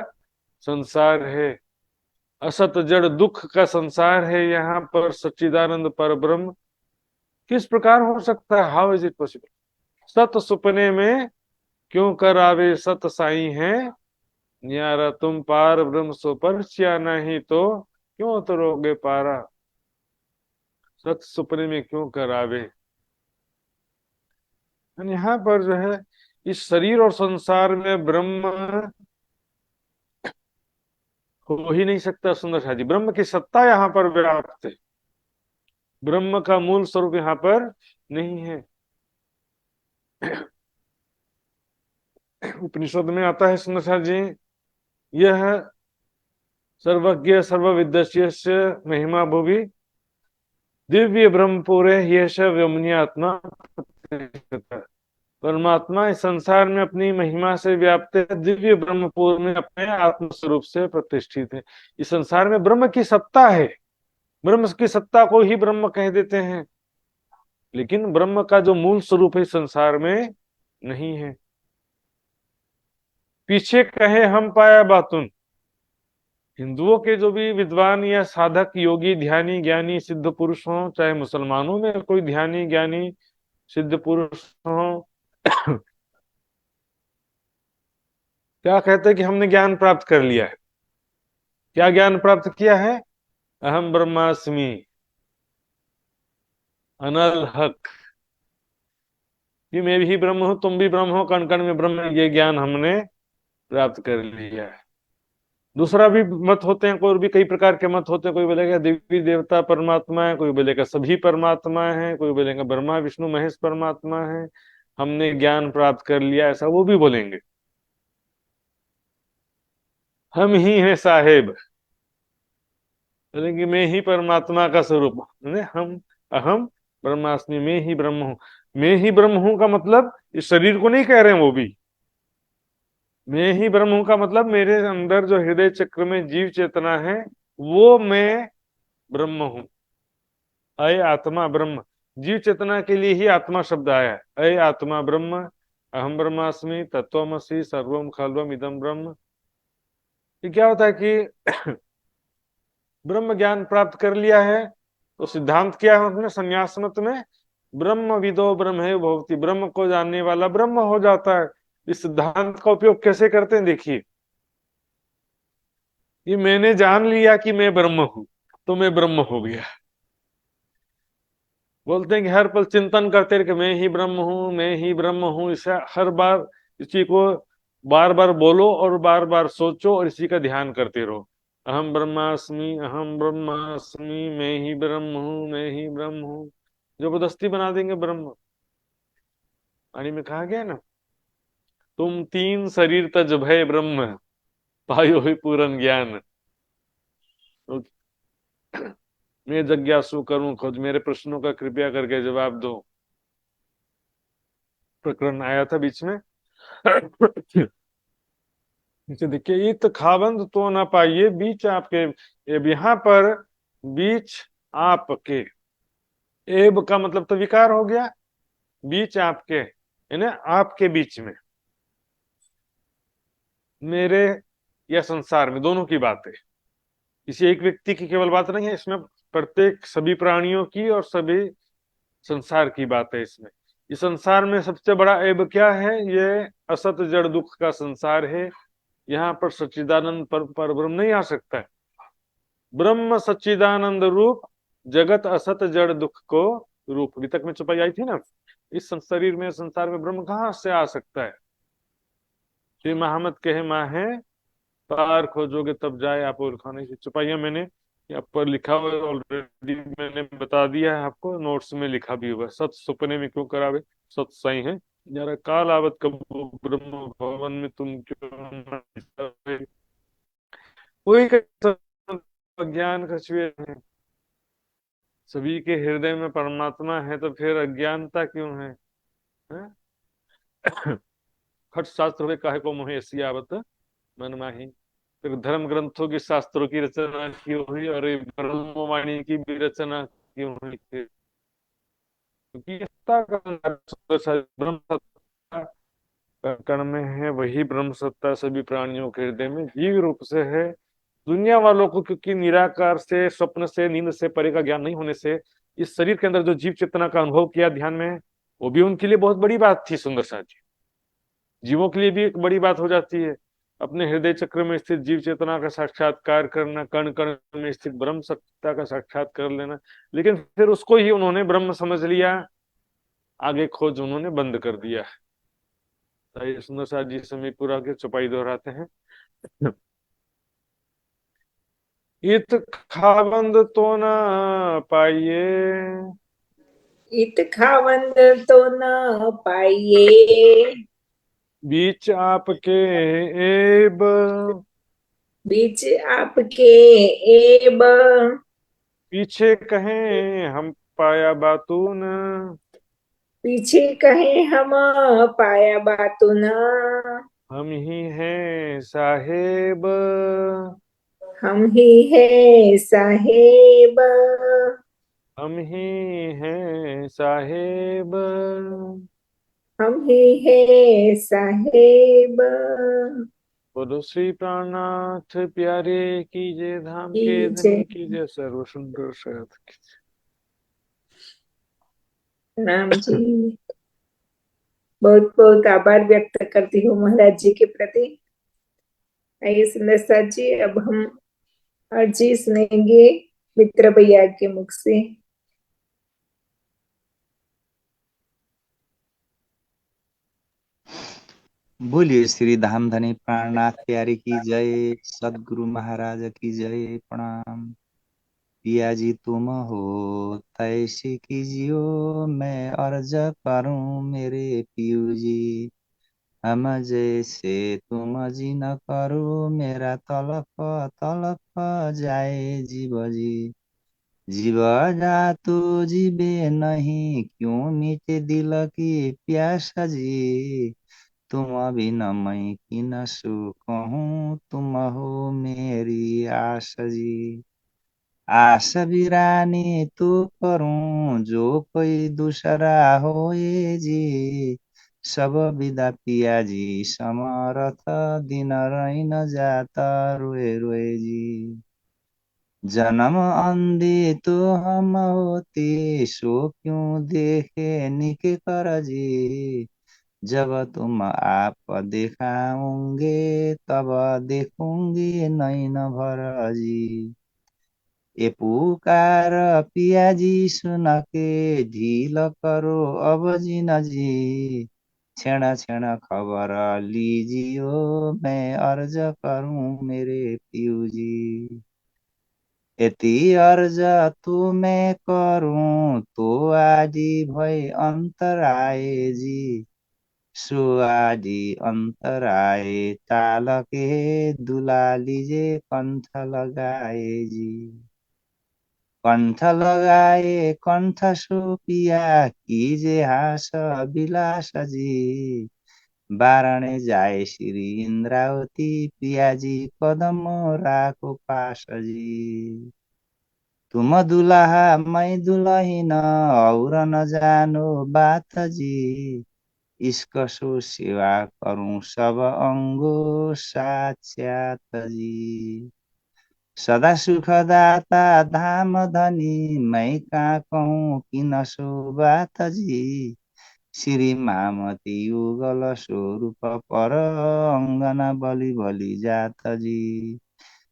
S5: संसार है। असत जड़ दुख का संसार है। यहाँ पर सच्चिदानंद पर ब्रह्म किस प्रकार हो सकता है? How is it possible? सत सुपने में क्यों कर आवे सत साई है, न्यारा तुम पार ब्रह्म सो परस्या नहीं तो क्यों उतरोगे पारा। सत सुपने में क्यों कर आवे। यहाँ पर जो है इस शरीर और संसार में ब्रह्म हो ही नहीं सकता। सुंदर साथी, ब्रह्म की सत्ता यहाँ पर व्याप्त है, ब्रह्म का मूल स्वरूप यहाँ पर नहीं है। उपनिषद में आता है सुंदर साथ जी, यह सर्वज्ञ सर्वविद्यस्य महिमा भुवि दिव्य ब्रह्मपुरे यश व्योमनी आत्मा प्रतिष्ठिता। परमात्मा इस संसार में अपनी महिमा से व्याप्त है, दिव्य ब्रह्मपुर में अपने आत्म स्वरूप से प्रतिष्ठित है। इस संसार में ब्रह्म की सत्ता है, ब्रह्म की सत्ता को ही ब्रह्म कह देते हैं, लेकिन ब्रह्म का जो मूल स्वरूप है इस संसार में नहीं है। पीछे कहे हम पाया बातुन, हिंदुओं के जो भी विद्वान या साधक योगी ध्यानी ज्ञानी सिद्ध पुरुष हों, चाहे मुसलमानों में कोई ध्यानी ज्ञानी सिद्ध पुरुष हों, क्या कहते हैं कि हमने ज्ञान प्राप्त कर लिया है। क्या ज्ञान प्राप्त किया है? अहम ब्रह्मास्मि, अनल हक, कि मैं भी ब्रह्म हूं, तुम भी ब्रह्म हो, कण कण में ब्रह्म, ये ज्ञान हमने प्राप्त कर लिया है। दूसरा भी मत होते हैं, कोई भी कई प्रकार के मत होते हैं। कोई बोलेगा देवी देवता परमात्मा है, कोई बोलेगा सभी परमात्मा है, कोई बोलेगा ब्रह्मा विष्णु महेश परमात्मा है, हमने ज्ञान प्राप्त कर लिया, ऐसा वो भी बोलेंगे। हम ही हैं साहेब, बोलेंगे मैं ही परमात्मा का स्वरूप हूं, हम अहम ब्रह्मास्मि, मैं ही ब्रह्म हूं। मैं ही ब्रह्म हूं का मतलब इस शरीर को नहीं कह रहे हैं वो भी। मैं ही ब्रह्म हूं का मतलब मेरे अंदर जो हृदय चक्र में जीव चेतना है वो मैं ब्रह्म हूं। अय आत्मा ब्रह्म, जीव चेतना के लिए ही आत्मा शब्द आया है। अय आत्मा ब्रह्म, अहम ब्रह्मास्मि, तत्वमसि, सर्वम खल्वम इदम ब्रह्म। ये क्या होता है कि ब्रह्म ज्ञान प्राप्त कर लिया है तो सिद्धांत क्या है उसमें, संन्यास मत में ब्रह्म विदो ब्रह्मे भवति, ब्रह्म को जानने वाला ब्रह्म हो जाता है। इस सिद्धांत का उपयोग कैसे करते हैं देखिए, ये मैंने जान लिया कि मैं ब्रह्म हूं तो मैं ब्रह्म हो गया। बोलते हैं कि हर पल चिंतन करते रहे कि मैं ही ब्रह्म हूं, मैं ही ब्रह्म हूं। इसे हर बार इसी को बार बार बोलो और बार बार सोचो और इसी का ध्यान करते रहो। अहम ब्रह्मास्मि, अहम ब्रह्मास्मि, मैं ही ब्रह्म हूं, मैं ही ब्रह्म हूं। जबरदस्ती बना देंगे ब्रह्म। वाणी में कहा गया ना, तुम तीन शरीर तज भय ब्रह्म, पायो ही पूर्ण ज्ञान। तो मैं जिज्ञासु करूं खोज, मेरे प्रश्नों का कृपया करके जवाब दो। प्रकरण आया था बीच में। नीचे देखिए, इत खाबंद तो ना पाइए बीच आपके, अब यहाँ पर बीच आपके, एब का मतलब तो विकार हो गया, बीच आपके यानी आपके बीच में, मेरे या संसार में, दोनों की बात है। किसी एक व्यक्ति की केवल बात नहीं है इसमें, प्रत्येक सभी प्राणियों की और सभी संसार की बात है इसमें। इस संसार में सबसे बड़ा ऐब क्या है? ये असत जड़ दुख का संसार है। यहाँ पर सच्चिदानंद पर ब्रह्म नहीं आ सकता है। ब्रह्म सच्चिदानंद रूप, जगत असत जड़ दुख को रूप। अभी तक में चुपाई आई थी ना, इस शरीर में संसार में ब्रह्म कहाँ से आ सकता है? श्री महामत कहे माहे पार खोजोगे तब जाए आप और खाने की चुपाइया मैंने यहाँ पर लिखा हुआ है ऑलरेडी, मैंने बता दिया है आपको, नोट्स में लिखा भी हुआ है। सत सुपने में क्यों करावे, सत सही है जरा काल आवत कब ब्रह्म भवन में तुम क्यों न जावे। वही ज्ञान का है, सभी के हृदय में परमात्मा है तो फिर अज्ञानता क्यों है, हैं? खट शास्त्र में काहे को मोहे सियावत मन माही। फिर धर्म ग्रंथों की शास्त्रों की रचना क्यों हुई और ब्रह्मवाणी की भी रचना क्यों हुई? क्योंकि सत्ता का ब्रह्म सत्ता कण में है, वही ब्रह्म सत्ता सभी प्राणियों के हृदय में जीव रूप से है। दुनिया वालों को क्योंकि निराकार से, स्वप्न से, नींद से परे का ज्ञान नहीं होने से इस शरीर के अंदर जो जीव चेतना का अनुभव किया ध्यान में, वो भी उनके लिए बहुत बड़ी बात थी। सुंदर साथ जी, जीवों के लिए भी एक बड़ी बात हो जाती है अपने हृदय चक्र में स्थित जीव चेतना का साक्षात्कार करना, कण कण में स्थित ब्रह्म सत्ता का साक्षात कर लेना। लेकिन फिर उसको ही उन्होंने ब्रह्म समझ लिया, आगे खोज उन्होंने बंद कर दिया। तो सुंदर साथ जी समय पूरा के चौपाई दोहराते हैं। इत खाबंद तो न पाइए,
S1: इत खावंद तो न पाइए,
S5: बीच आपके एब,
S1: बीच आपके एब,
S5: पीछे कहें हम पाया बातून,
S1: पीछे कहे हम पाया बातों न,
S5: हम ही हैं साहेब,
S1: हम ही है साहेब,
S5: हम ही हैं साहेब।
S1: हम ही है साहेब
S5: बोलो श्री प्राणनाथ प्यारे की जय, धाम
S1: की
S5: के
S1: जय।
S5: धनी की जय, सर्व सुंदर साथ की जय।
S1: प्रणाम जी। बहुत बहुत आभार व्यक्त करती हूँ महाराज जी के प्रति। आइए सुंदर साथ जी, अब हम अर्जी सुनेंगे मित्र भैया के मुख से।
S2: बोलिए श्री धामधनी प्राणनाथ प्यारे की जय, सदगुरु महाराज की जय। प्रणाम। पिया जी तुम हो तैसे कीजियो, मैं अर्ज करूं मेरे पियू जी। हम जैसे तुम जी न करो, मेरा तलप तलप जाए जीव जी। जीव जातु जीवे नहीं, क्यों मीटे दिल की प्यास जी। तुम बिन मैं किन सुकहूँ, तुम हो मेरी आस जी। आस बिरानी तो करूं, जो कोई दूसरा होए जी। सब विदा पिया जी समरथ, दिन रैन जाता रोए रोए जी। जन्म अंधे तो हम होते, सो क्यों देखे निके कर जी। जब तुम आप दिखाओगे, तब देखूंगी नैन भर जी। ए पुकार पिया जी सुन के, ढील करो अब जिन जी। क्षण क्षण खबर लीजियो, मैं अर्ज करूं मेरे पियू जी। यति अर्ज तो मैं करूं, तो आदि भई अंतर आए जी। सो आदि अंतर आए, ताल के दुला लीजे कंठ लगाए जी। कंठ लगाए कंठ सुपिया, कीजे हास विलास जी। बारणे जाए श्री इंद्रावती, पिया जी कदम राखो पास जी। तुम दुल्हा मैं दुल्हीन, और न जानो बात जी। इसको सो सेवा करूं सब अंगो साक्षात जी। सदा सुखदाता धाम धनी, मैं कहाँ कहूँ कि न सो बात जी। श्री मामती युगल स्वरूप, पर अंगना बलि बलि जात जी।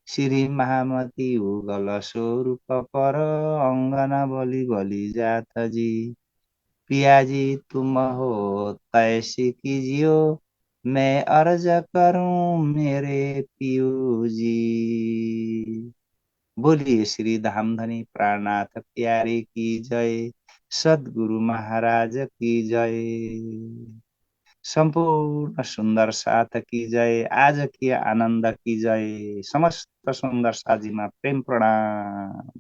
S2: श्री महामती युगल स्वरूप, पर अंगना बलि बलि जात जी। पिया जी तुम हो तैसी कीजियो, मैं अर्ज करूं मेरे पियू जी। बोलिए श्री धामधनी प्राणनाथ प्यारे की जय, सदगुरु महाराज की जय। संपूर्ण सुंदर साथ की जय, आज की आनंद की जय। समस्त सुंदर साजी में प्रेम प्रणाम।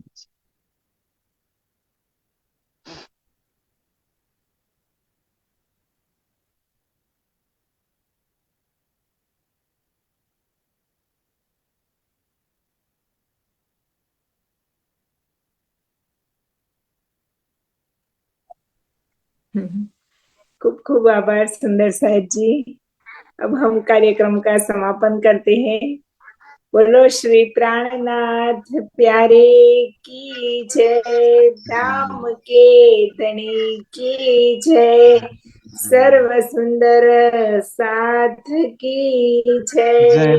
S1: खूब खूब आभार सुंदर साहिब जी। अब हम कार्यक्रम का समापन करते हैं। बोलो श्री प्राणनाथ प्यारे की जय, धाम के धनी की जय, सर्व सुंदर साथ की
S2: जय।
S1: जय।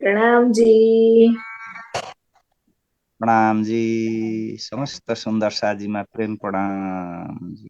S1: प्रणाम जी।
S2: प्रणाम जी। समस्त सुंदर साजी में प्रेम प्रणाम जी।